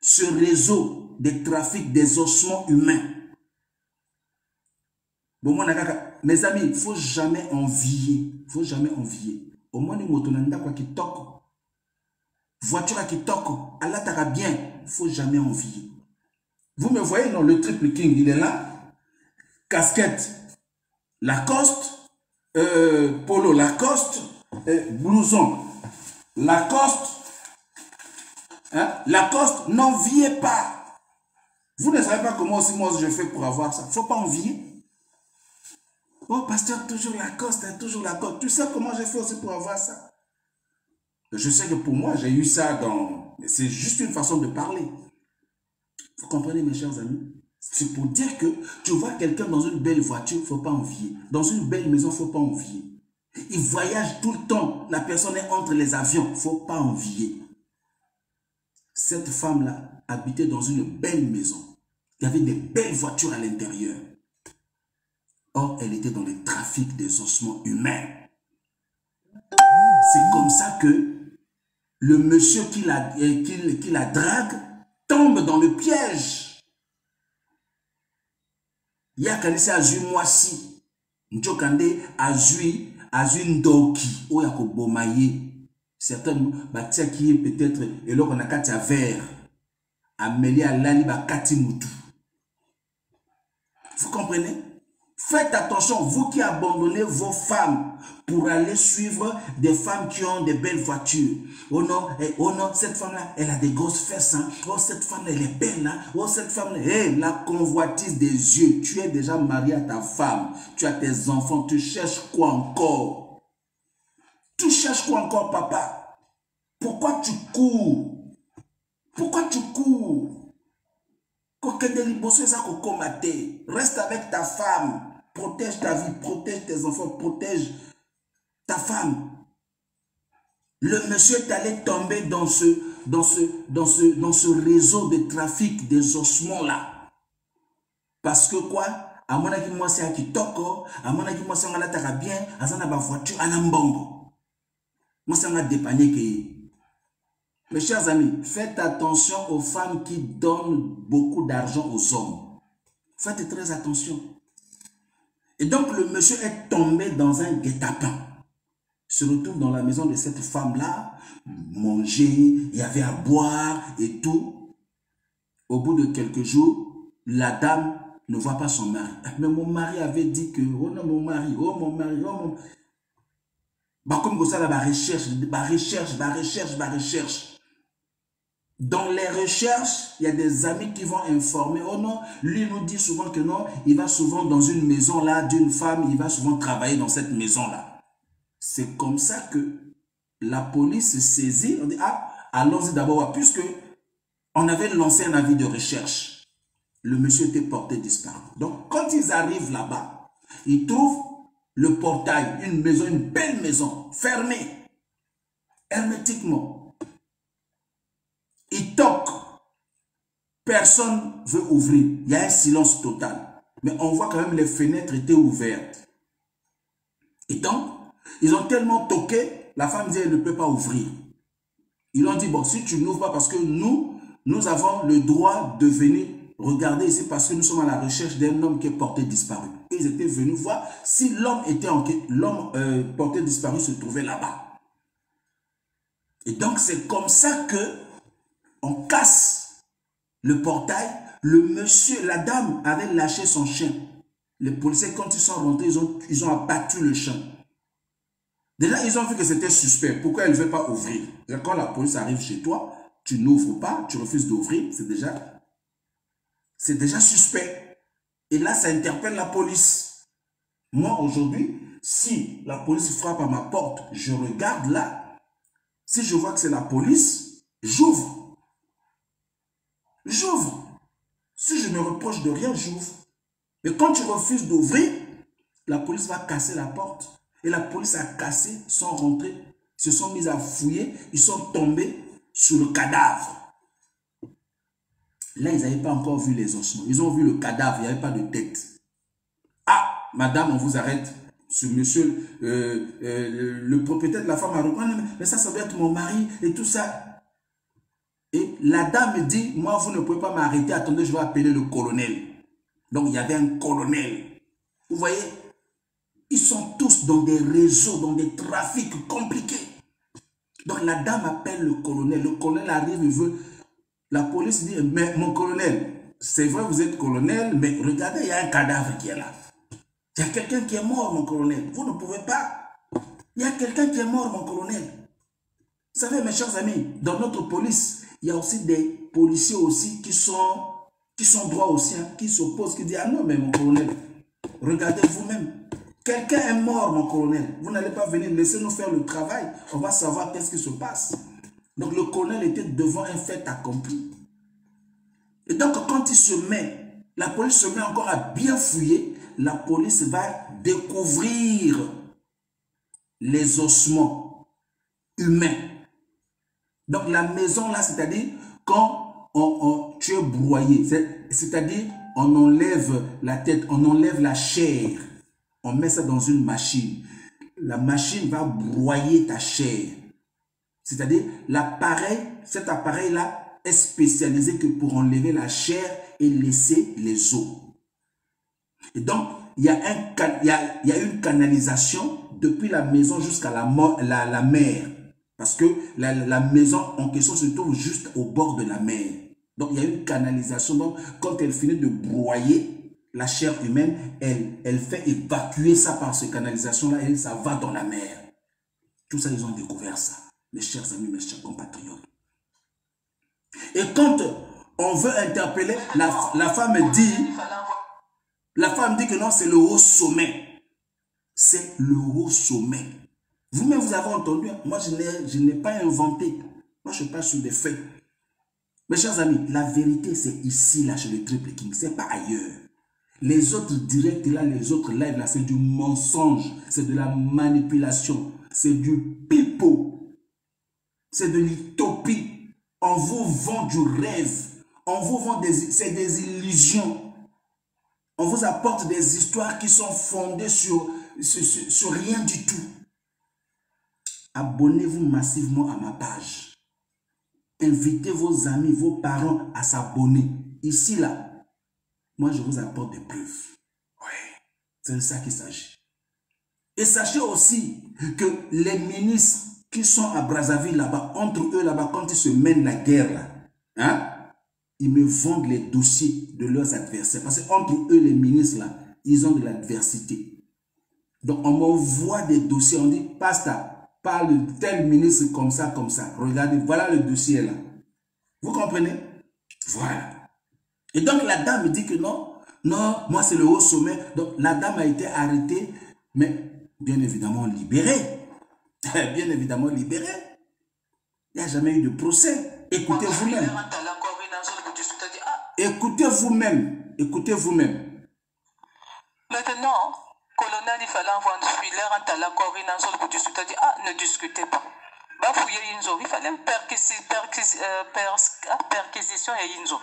Ce réseau des trafics des ossements humains. Bon, mes amis, il ne faut jamais envier. Il ne faut jamais envier. Au moins, nous motonanda quoi qui toque. Voiture qui toque. Allah t'aura bien. Il ne faut jamais envier. Vous me voyez, non, le triple king, il est là. Casquette Lacoste. Polo Lacoste. Blouson Lacoste. Hein? Lacoste, n'enviez pas. Vous ne savez pas comment aussi moi je fais pour avoir ça. Il ne faut pas envier. Oh, pasteur, toujours Lacoste, hein, toujours Lacoste. Tu sais comment j'ai fait aussi pour avoir ça? Je sais que pour moi, j'ai eu ça dans... C'est juste une façon de parler. Vous comprenez, mes chers amis? C'est pour dire que tu vois quelqu'un dans une belle voiture, il ne faut pas envier. Dans une belle maison, il ne faut pas envier. Il voyage tout le temps. La personne est entre les avions. Il ne faut pas envier. Cette femme-là habitait dans une belle maison. Il y avait des belles voitures à l'intérieur. Or, elle était dans le trafic des ossements humains. C'est comme ça que le monsieur qui la drague tombe dans le piège. Il y a quelqu'un à jouer moisi. Njokande a joué ndoki. Ou ya ko bomaye. Certains batia qui peut-être et là on a katia vert. Amélie à lali ba kati mutu. Vous comprenez? Faites attention, vous qui abandonnez vos femmes pour aller suivre des femmes qui ont des belles voitures. Oh non, cette femme-là, elle a des grosses fesses. Hein? Oh, cette femme-là, elle est belle. Hein? Oh, cette femme-là, hey, la convoitise des yeux. Tu es déjà marié à ta femme. Tu as tes enfants. Tu cherches quoi encore? Tu cherches quoi encore, papa? Pourquoi tu cours? Pourquoi tu cours? Reste avec ta femme. Protège ta vie, protège tes enfants, protège ta femme. Le monsieur est allé tomber dans ce réseau de trafic des ossements là. Parce que quoi? À mon avis, moi c'est à Kitoko, à mon avis, moi c'est à la bien, à ma voiture, à Nambongo. Moi c'est à dépanner que. Mes chers amis, faites attention aux femmes qui donnent beaucoup d'argent aux hommes. Faites très attention. Et donc, le monsieur est tombé dans un guet-apens. Se retrouve dans la maison de cette femme-là, manger, il y avait à boire et tout. Au bout de quelques jours, la dame ne voit pas son mari. Mais mon mari avait dit que, oh non, mon mari, oh mon mari, oh mon... Bah, comme ça, là, recherche. Dans les recherches, il y a des amis qui vont informer. Oh non, lui nous dit souvent que non, il va souvent dans une maison là d'une femme, il va souvent travailler dans cette maison-là. C'est comme ça que la police se saisit. On dit, ah, allons-y d'abord, puisque on avait lancé un avis de recherche. Le monsieur était porté disparu. Donc, quand ils arrivent là-bas, ils trouvent le portail, une maison, une belle maison, fermée, hermétiquement. Il toque. Personne ne veut ouvrir. Il y a un silence total. Mais on voit quand même les fenêtres étaient ouvertes. Et donc, ils ont tellement toqué, la femme dit, elle ne peut pas ouvrir. Ils ont dit, bon, si tu n'ouvres pas, parce que nous avons le droit de venir regarder ici, parce que nous sommes à la recherche d'un homme qui est porté disparu. Et ils étaient venus voir si l'homme porté disparu se trouvait là-bas. Et donc, c'est comme ça que on casse le portail. Le monsieur, la dame avait lâché son chien. Les policiers, quand ils sont rentrés, ils ont abattu le chien. Déjà, ils ont vu que c'était suspect. Pourquoi elle ne veut pas ouvrir? Quand la police arrive chez toi, tu n'ouvres pas, tu refuses d'ouvrir, c'est déjà suspect. Et là, ça interpelle la police. Moi, aujourd'hui, si la police frappe à ma porte, je regarde là. Si je vois que c'est la police, j'ouvre. J'ouvre. Si je me reproche de rien, j'ouvre. Mais quand tu refuses d'ouvrir, la police va casser la porte. Et la police a cassé, sont rentrés, se sont mis à fouiller, ils sont tombés sur le cadavre. Là, ils n'avaient pas encore vu les ossements. Ils ont vu le cadavre, il n'y avait pas de tête. Ah, madame, on vous arrête. Ce monsieur, le propriétaire de la femme a repris, mais ça doit être mon mari et tout ça. Et la dame dit, moi, vous ne pouvez pas m'arrêter, attendez, je vais appeler le colonel. Donc, il y avait un colonel. Vous voyez, ils sont tous dans des réseaux, dans des trafics compliqués. Donc, la dame appelle le colonel. Le colonel arrive, il veut... La police dit, mais mon colonel, c'est vrai, vous êtes colonel, mais regardez, il y a un cadavre qui est là. Il y a quelqu'un qui est mort, mon colonel. Vous ne pouvez pas. Il y a quelqu'un qui est mort, mon colonel. Vous savez, mes chers amis, dans notre police, il y a aussi des policiers aussi qui sont droits aussi, hein, qui s'opposent, qui disent, ah non, mais mon colonel, regardez vous-même. Quelqu'un est mort, mon colonel. Vous n'allez pas venir laisser nous faire le travail. On va savoir qu'est-ce qui se passe. Donc le colonel était devant un fait accompli. Et donc quand il se met, la police se met encore à bien fouiller, la police va découvrir les ossements humains. Donc la maison là, c'est-à-dire quand tu es broyé, c'est-à-dire on enlève la tête, on enlève la chair, on met ça dans une machine. La machine va broyer ta chair. C'est-à-dire l'appareil, cet appareil-là est spécialisé que pour enlever la chair et laisser les os. Et donc, il y a une canalisation depuis la maison jusqu'à la mer. Parce que la maison en question se trouve juste au bord de la mer. Donc, il y a une canalisation. Donc, quand elle finit de broyer la chair humaine, elle fait évacuer ça par cette canalisation-là et ça va dans la mer. Tout ça, ils ont découvert ça. Mes chers amis, mes chers compatriotes. Et quand on veut interpeller, la femme dit que non, c'est le haut sommet. C'est le haut sommet. Vous-même, vous avez entendu. Moi, je n'ai pas inventé. Moi, je passe sur des faits. Mes chers amis, la vérité, c'est ici, là, chez le Triple King. C'est pas ailleurs. Les autres directs, là, les autres lives, là, c'est du mensonge. C'est de la manipulation. C'est du pipeau. C'est de l'utopie. On vous vend du rêve. On vous vend c'est des illusions. On vous apporte des histoires qui sont fondées sur rien du tout. Abonnez-vous massivement à ma page. Invitez vos amis, vos parents à s'abonner. Ici, là, moi, je vous apporte des preuves. Oui, c'est de ça qu'il s'agit. Et sachez aussi que les ministres qui sont à Brazzaville, là-bas, entre eux, là-bas, quand ils se mènent la guerre, là, hein, ils me vendent les dossiers de leurs adversaires. Parce qu'entre eux, les ministres, là, ils ont de l'adversité. Donc, on m'envoie des dossiers, on dit, Pasteur, parle de tel ministre comme ça, comme ça. Regardez, voilà le dossier là. Vous comprenez? Voilà. Et donc, la dame me dit que non, non, moi c'est le haut sommet. Donc, la dame a été arrêtée, mais bien évidemment libérée. Bien évidemment libérée. Il n'y a jamais eu de procès. Écoutez vous-même. Écoutez vous-même. Écoutez vous-même. Maintenant, colonel, il fallait envoyer un filaire en talent corina sur le discuter. Ah, ne discutez pas. Bah, fouiller Inzo. Il fallait une perquisition et Inzo.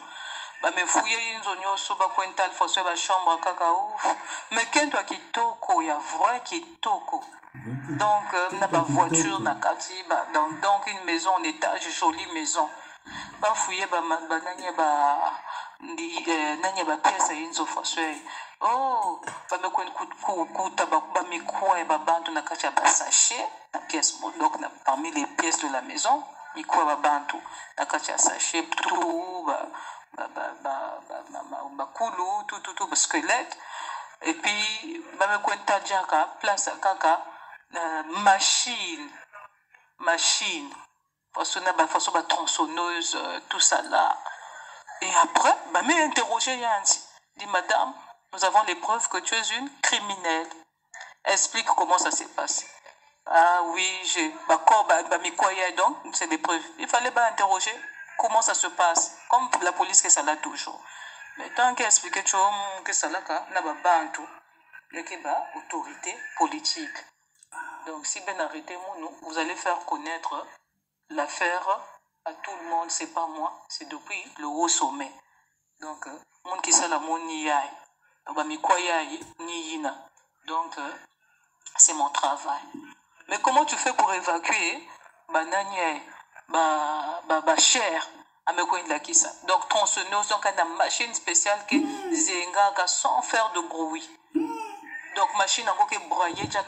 Bah, mais fouiller Inzo, nous sommes à Quental, faut se la chambre à cacao. Mais quand toi qui toko, il y a vrai qui toko. Donc, na ba voiture, na kati, donc une maison en étage, jolie maison. Bah, fouiller, nanye ba pièce à Inzo, faut se. Oh, bantu na kati ya sachet na pièce donc parmi les pièces de la maison mikwa ba bantu na kati ya sachet tout bakulu tout squelette et puis bamekwenta jaka place kaka machine façon ba tronçonneuse tout ça là et après interroger Yanti dit madame, nous avons les preuves que tu es une criminelle. Explique comment ça s'est passé. Ah oui, donc c'est des preuves. Il fallait interroger comment ça se passe. Comme la police que ça l'a toujours. Mais tant qu'explique que ça l'a n'a pas il y a autorité politique. Donc si ben arrêtez vous allez faire connaître l'affaire à tout le monde. C'est pas moi, c'est depuis le haut sommet. Donc monde qui ça la ni yai. Donc, c'est mon travail. Mais comment tu fais pour évacuer chair donc, tronçonneuse, donc, une machine spéciale qui est sans faire de bruit. Donc, machine qui est broyée, qui est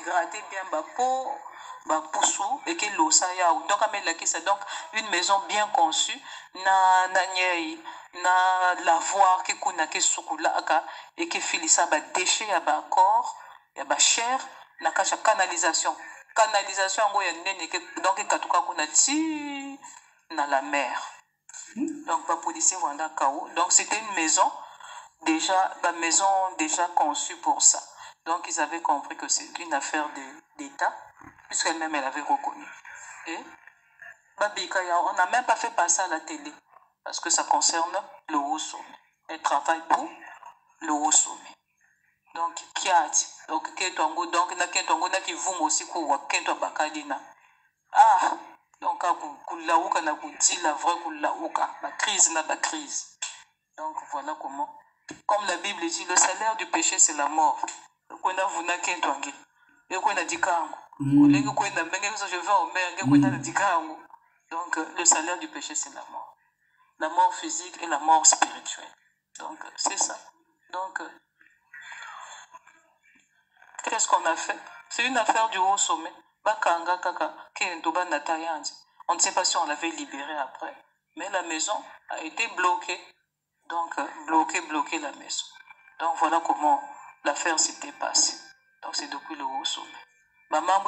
gratter bien, et qui est donc, une maison bien conçue, na lavoir ke kuna ke sukulaka et ke filisa ba déchets ya ba corps ya ba chair na kasha canalisation ngo ya nene ke donc katuka kuna ti na la mer. Donc ba policier wanda kao. Donc c'était une maison déjà conçue pour ça. Donc ils avaient compris que c'est une affaire d'État puisqu'elle-même elle avait reconnu. Et on n'a même pas fait passer à la télé. Parce que ça concerne le haut sommet. Elle travaille pour le haut sommet. donc kiati donc ketongo donc na ketongo na kivumo aussi kuwa kento bakalina ah donc kulauka na kudila vrai kulauka ba crise na ba crise. Donc voilà comment, comme la Bible dit, le salaire du péché c'est la mort. Kwenda vuna kentongi et kwenda dikango olengi kwenda mbenge je vais au mer kwenda na dikango. Donc le salaire du péché c'est la mort physique et la mort spirituelle. Donc c'est ça. Donc qu'est-ce qu'on a fait? C'est une affaire du haut sommet. Bakanga kaka kendo banatayanji. On ne sait pas si on l'avait libéré après, mais la maison a été bloquée. Donc bloquer la maison. Donc voilà comment l'affaire s'était passée. Donc c'est depuis le haut sommet. Maman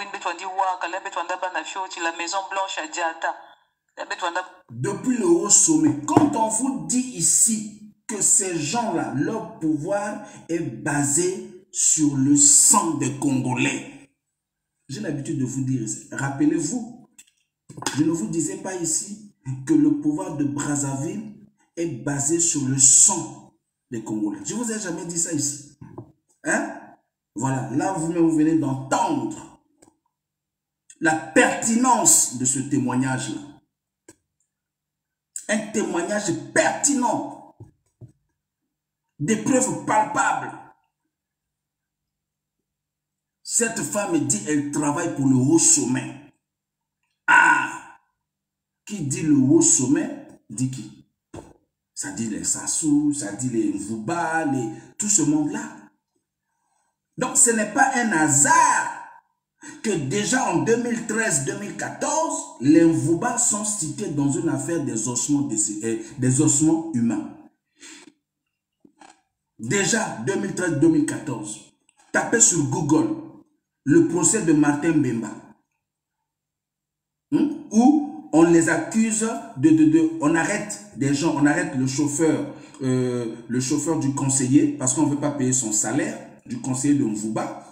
la maison blanche a Diata. Depuis le haut sommet, quand on vous dit ici que ces gens-là, leur pouvoir est basé sur le sang des Congolais. J'ai l'habitude de vous dire ici, rappelez-vous, je ne vous disais pas ici que le pouvoir de Brazzaville est basé sur le sang des Congolais. Je ne vous ai jamais dit ça ici. Hein? Voilà, là vous venez d'entendre la pertinence de ce témoignage-là. Un témoignage pertinent, des preuves palpables. Cette femme dit elle travaille pour le haut sommet. Ah! Qui dit le haut sommet, dit qui? Ça dit les Sassou, ça dit les Mvuba, tout ce monde-là. Donc ce n'est pas un hasard que déjà en 2013-2014, les Mvuba sont cités dans une affaire des ossements humains. Déjà 2013-2014. Tapez sur Google le procès de Martin Bemba. Où on les accuse on arrête des gens, on arrête le chauffeur du conseiller parce qu'on ne veut pas payer son salaire, du conseiller de Mvuba,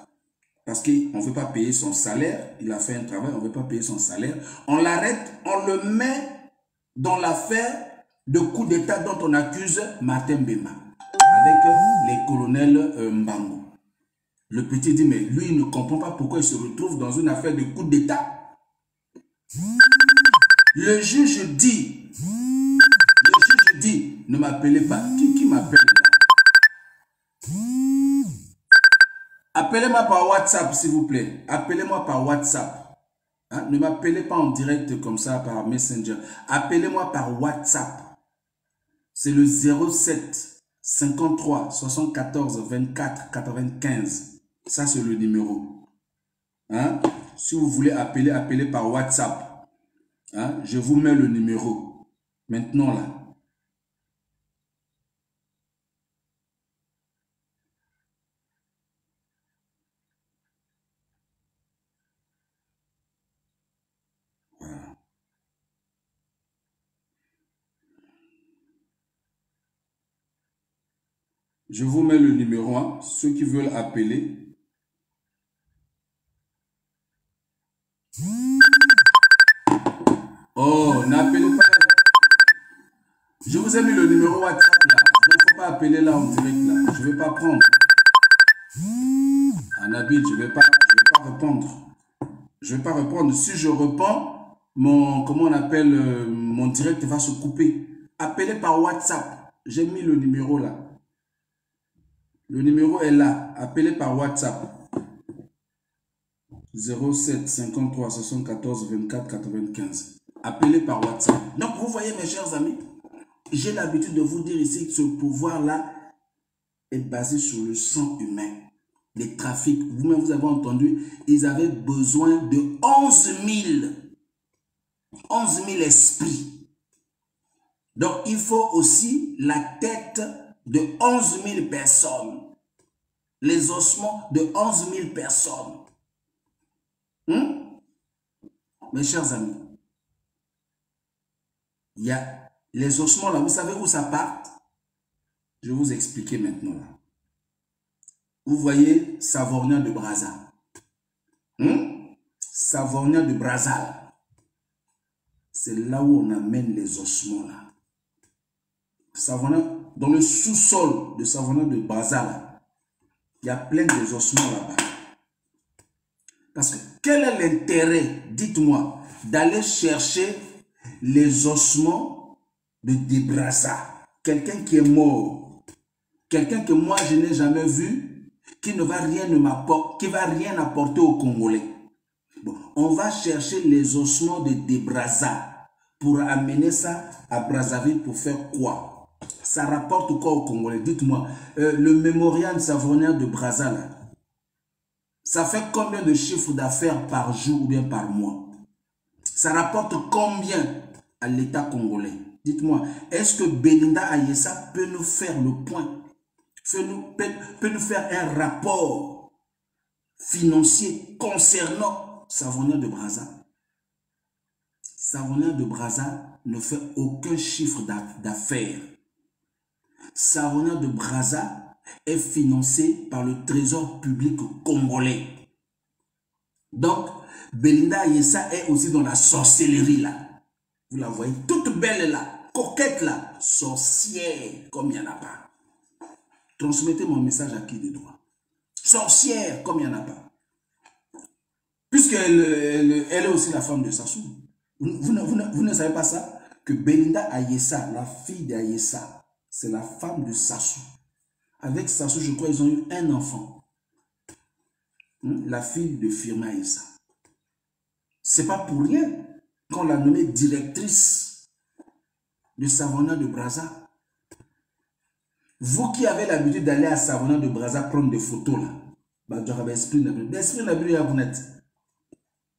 parce qu'on ne veut pas payer son salaire, il a fait un travail, on ne veut pas payer son salaire. On l'arrête, on le met dans l'affaire de coup d'État dont on accuse Martin Bemba, avec les colonels Mbango. Le petit dit, mais lui, il ne comprend pas pourquoi il se retrouve dans une affaire de coup d'État. Le juge dit, ne m'appelez pas. Qui m'appelle? Appelez-moi par WhatsApp, s'il vous plaît. Appelez-moi par WhatsApp. Hein? Ne m'appelez pas en direct comme ça par Messenger. Appelez-moi par WhatsApp. C'est le 07 53 74 24 95. Ça, c'est le numéro. Hein? Si vous voulez appeler, appelez par WhatsApp. Hein? Je vous mets le numéro. Maintenant, là. Voilà. Je vous mets le numéro 1. Ceux qui veulent appeler. Oh, n'appelez pas. Je vous ai mis le numéro WhatsApp là. Il ne faut pas appeler là en direct là. Je ne vais pas prendre. Anabil, je ne vais pas répondre. Je ne vais pas répondre. Si je réponds, comment on appelle, mon direct va se couper. Appelez par WhatsApp. J'ai mis le numéro là. Le numéro est là. Appelez par WhatsApp. 07 53 74 24 95. Appelez par WhatsApp. Donc, vous voyez, mes chers amis, j'ai l'habitude de vous dire ici que ce pouvoir-là est basé sur le sang humain. Les trafics, vous-même, vous avez entendu, ils avaient besoin de 11 000 esprits. Donc, il faut aussi la tête de 11 000 personnes. Les ossements de 11 000 personnes. Mes chers amis, il y a les ossements là, vous savez où ça part? Je vais vous expliquer maintenant là. Vous voyez Savorgnan de Brazza. Savorgnan de Brazza. C'est là où on amène les ossements là. Savorgnan, dans le sous-sol de Savorgnan de Brazza là. Il y a plein des ossements là-bas. Parce que quel est l'intérêt, dites-moi, d'aller chercher les ossements de Debraza? Quelqu'un qui est mort. Quelqu'un que moi je n'ai jamais vu, qui ne va rien m'apporter, qui va rien apporter aux Congolais. Bon, on va chercher les ossements de Debraza pour amener ça à Brazzaville pour faire quoi? Ça rapporte quoi aux Congolais? Dites-moi, le mémorial savonnier de Brazza là, ça fait combien de chiffres d'affaires par jour ou bien par mois? Ça rapporte combien à l'État congolais? Dites-moi, est-ce que Belinda Ayessa peut nous faire le point? Peut nous faire un rapport financier concernant Savonnier de Brazza? Savonnier de Brazza ne fait aucun chiffre d'affaires. Savonnier de Brazza est financé par le trésor public congolais. Donc, Belinda Ayessa est aussi dans la sorcellerie là. Vous la voyez, toute belle là, coquette là, sorcière comme il n'y en a pas. Transmettez mon message à qui de droit? Sorcière comme il n'y en a pas. Puisqu'elle est aussi la femme de Sassou. Vous ne savez pas ça? Que Belinda Ayessa, la fille d'Ayessa, c'est la femme de Sassou. Avec Sassou, je crois, ils ont eu un enfant. La fille de Firma Ayessa. C'est pas pour rien qu'on l'a nommée directrice de Savonnier de Brazza. Vous qui avez l'habitude d'aller à Savonnier de Brazza prendre des photos là,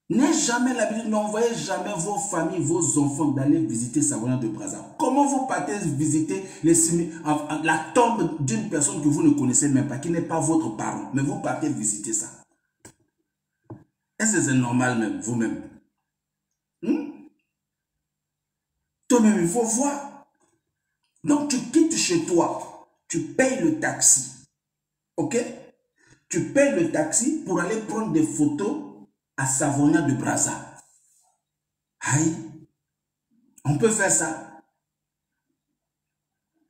n'ayez jamais l'habitude, n'envoyez jamais vos familles, vos enfants d'aller visiter Savonnier de Brazza. Comment vous partez visiter la tombe d'une personne que vous ne connaissez même pas, qui n'est pas votre parent, mais vous partez visiter ça? Est-ce que c'est normal même, vous-même? Toi-même, il faut voir. Donc tu quittes chez toi. Tu payes le taxi, ok? Tu payes le taxi pour aller prendre des photos à Savonnier de Brazza. Aïe, on peut faire ça.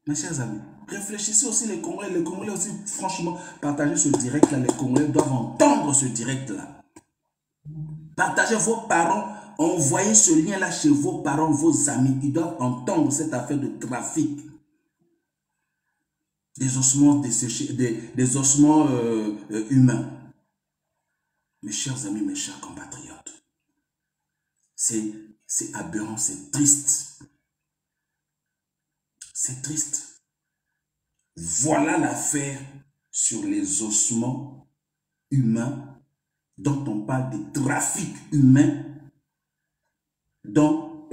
Mes chers amis, réfléchissez aussi les Congolais. Les Congolais aussi, franchement, partagez ce direct-là. Les Congolais doivent entendre ce direct-là. Partagez vos parents, envoyez ce lien-là chez vos parents, vos amis. Ils doivent entendre cette affaire de trafic. Des ossements desséchés, des ossements humains. Mes chers amis, mes chers compatriotes, c'est aberrant, c'est triste. C'est triste. Voilà l'affaire sur les ossements humains dont on parle de trafic humain, dont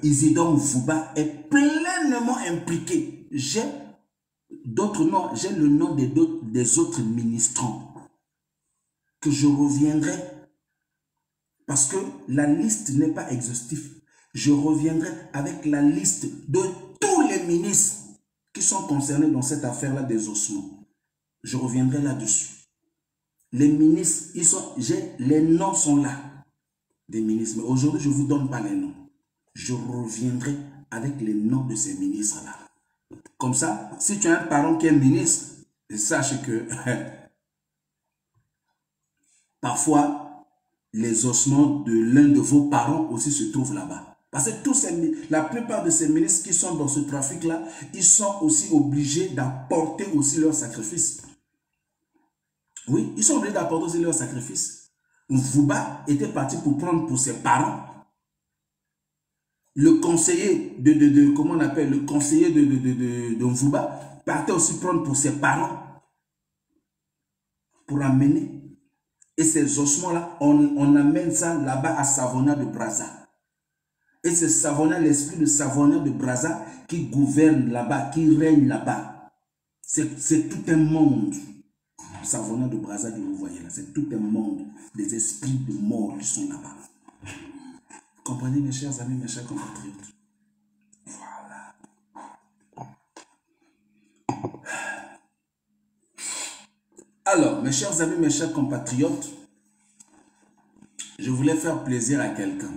Isidore Mvuba est pleinement impliqué. J'ai d'autres noms, j'ai le nom des autres ministrants que je reviendrai parce que la liste n'est pas exhaustive. Je reviendrai avec la liste de tous les ministres qui sont concernés dans cette affaire-là des ossements. Je reviendrai là-dessus. Les ministres, les noms sont là des ministres. Mais aujourd'hui, je ne vous donne pas les noms. Je reviendrai avec les noms de ces ministres-là. Comme ça, si tu as un parent qui est ministre, sache que parfois, les ossements de l'un de vos parents aussi se trouvent là-bas. Parce que la plupart de ces ministres qui sont dans ce trafic-là, ils sont aussi obligés d'apporter aussi leur sacrifice. Oui, ils sont obligés d'apporter aussi leur sacrifice. Mvuba était parti pour prendre pour ses parents. Le conseiller comment on appelle, le conseiller de Mvuba partait aussi prendre pour ses parents pour amener. Et ces ossements-là, on amène ça là-bas à Savonnier de Brazza. Et c'est Savonnier, l'esprit de Savonnier de Brazza qui gouverne là-bas, qui règne là-bas. C'est tout un monde. Savonnier de Brazza que vous voyez là, c'est tout un monde des esprits de mort qui sont là-bas. Comprenez mes chers amis, mes chers compatriotes? Voilà. Alors, mes chers amis, mes chers compatriotes, je voulais faire plaisir à quelqu'un.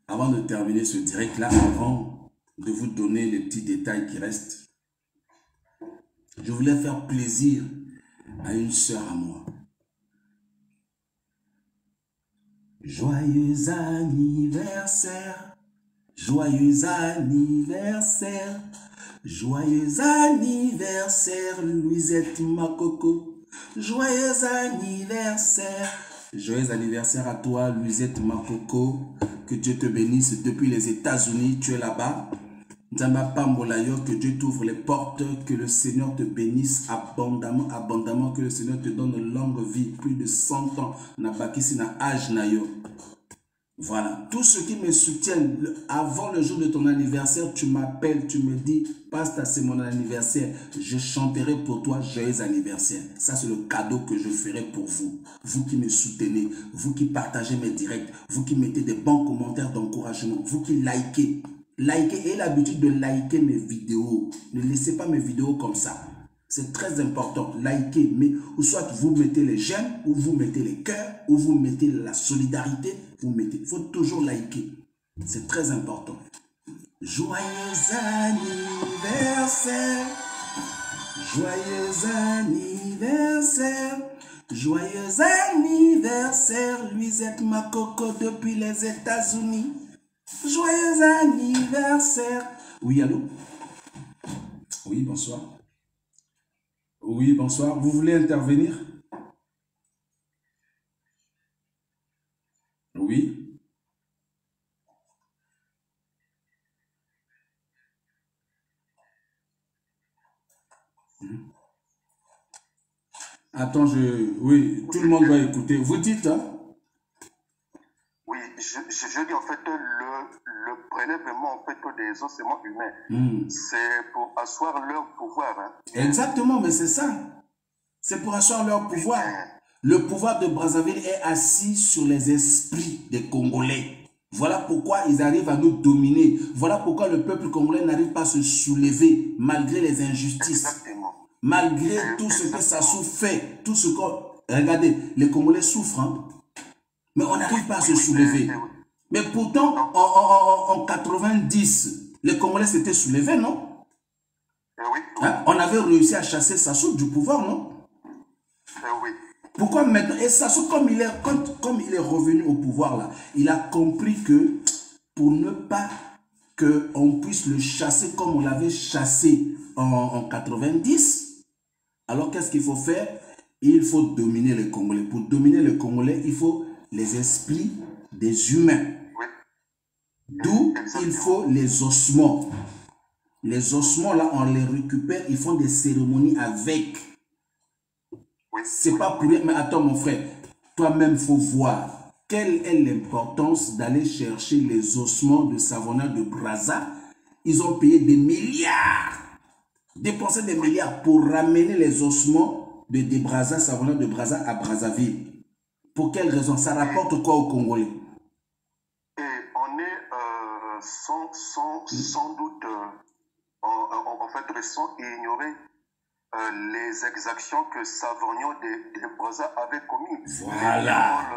Avant de terminer ce direct-là, avant de vous donner les petits détails qui restent, je voulais faire plaisir à une sœur à moi. Joyeux anniversaire, joyeux anniversaire, joyeux anniversaire, Louisette Makoko. Joyeux anniversaire. Joyeux anniversaire à toi, Louisette Makoko. Que Dieu te bénisse depuis les États-Unis. Tu es là-bas. Que Dieu t'ouvre les portes, que le Seigneur te bénisse abondamment, abondamment, que le Seigneur te donne une longue vie, plus de 100 ans. Voilà, tous ceux qui me soutiennent avant le jour de ton anniversaire, tu m'appelles, tu me dis, Pasteur, c'est mon anniversaire, je chanterai pour toi joyeux anniversaire. Ça, c'est le cadeau que je ferai pour vous. Vous qui me soutenez, vous qui partagez mes directs, vous qui mettez des bons commentaires d'encouragement, vous qui likez. Likez, ayez l'habitude de liker mes vidéos. Ne laissez pas mes vidéos comme ça. C'est très important. Likez, mais ou soit vous mettez les j'aime, ou vous mettez les cœurs, ou vous mettez la solidarité. Vous mettez. Il faut toujours liker. C'est très important. Joyeux anniversaire. Joyeux anniversaire. Joyeux anniversaire. Louisette Makoko depuis les États-Unis. Joyeux anniversaire. Oui, allô? Oui, bonsoir. Oui, bonsoir. Vous voulez intervenir? Oui. Attends, oui, tout le monde va écouter. Vous dites, hein? Oui, je dis en fait le prélèvement en fait des ossements humains, c'est pour asseoir leur pouvoir. Hein. Exactement, mais c'est ça. C'est pour asseoir leur pouvoir. Le pouvoir de Brazzaville est assis sur les esprits des Congolais. Voilà pourquoi ils arrivent à nous dominer. Voilà pourquoi le peuple congolais n'arrive pas à se soulever malgré les injustices. Exactement. Malgré tout ce que Sassou fait, tout ce qu'on... Regardez, les Congolais souffrent, hein? Mais on n'arrive pas à se soulever. Mais pourtant, en 90, les Congolais s'étaient soulevés, non? Oui. Hein? On avait réussi à chasser Sassou du pouvoir, non? Oui. Pourquoi maintenant? Et Sassou, comme il est revenu au pouvoir, là, il a compris que pour ne pas qu'on puisse le chasser comme on l'avait chassé en 90, alors qu'est-ce qu'il faut faire? Il faut dominer les Congolais. Pour dominer les Congolais, il faut les esprits des humains. Oui. D'où il faut les ossements. Les ossements, là, on les récupère, ils font des cérémonies avec. Oui. C'est pas pour rien. Mais attends, mon frère, toi-même, il faut voir quelle est l'importance d'aller chercher les ossements de Savona de Brazza. Ils ont payé des milliards, dépensé des milliards pour ramener les ossements de Brazza, Savona de Brazza à Brazzaville. Pour quelle raison? Ça rapporte quoi aux Congolais? Et on est sans doute, en fait, sans ignorer les exactions que Savognon de Brazza avait commises. Voilà.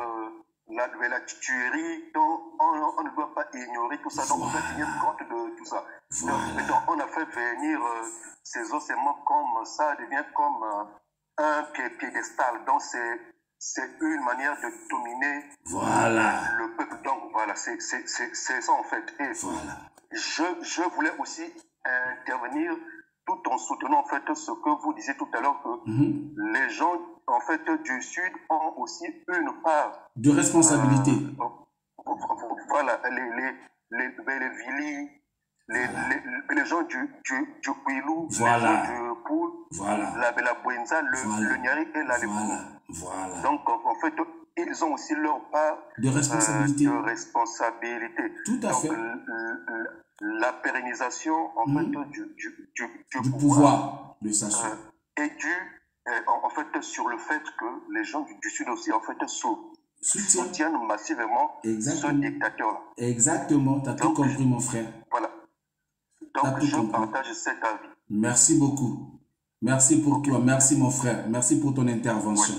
La tuerie, donc on ne doit pas ignorer tout ça. Donc on doit tenir compte de tout ça. Voilà. Donc on a fait venir ces ossements comme ça, devient comme un piédestal. Donc c'est une manière de dominer le peuple. Donc voilà, c'est ça en fait. Et voilà. Je voulais aussi intervenir tout en soutenant en fait ce que vous disiez tout à l'heure, que les gens en fait du Sud ont aussi une part de responsabilité. Voilà, les Vili, les gens du Kouilou, voilà. les gens du Poul, voilà. la Bouenza, le Nyari et la Lepou. Voilà. Donc en fait, ils ont aussi leur part de responsabilité. Tout à fait. La pérennisation en fait du pouvoir de Sassou est due en fait sur le fait que les gens du Sud aussi en fait soutiennent massivement ce dictateur-là. Exactement, tu as tout compris mon frère. Voilà. Donc je partage cet avis. Merci beaucoup. Merci pour toi, merci mon frère, merci pour ton intervention.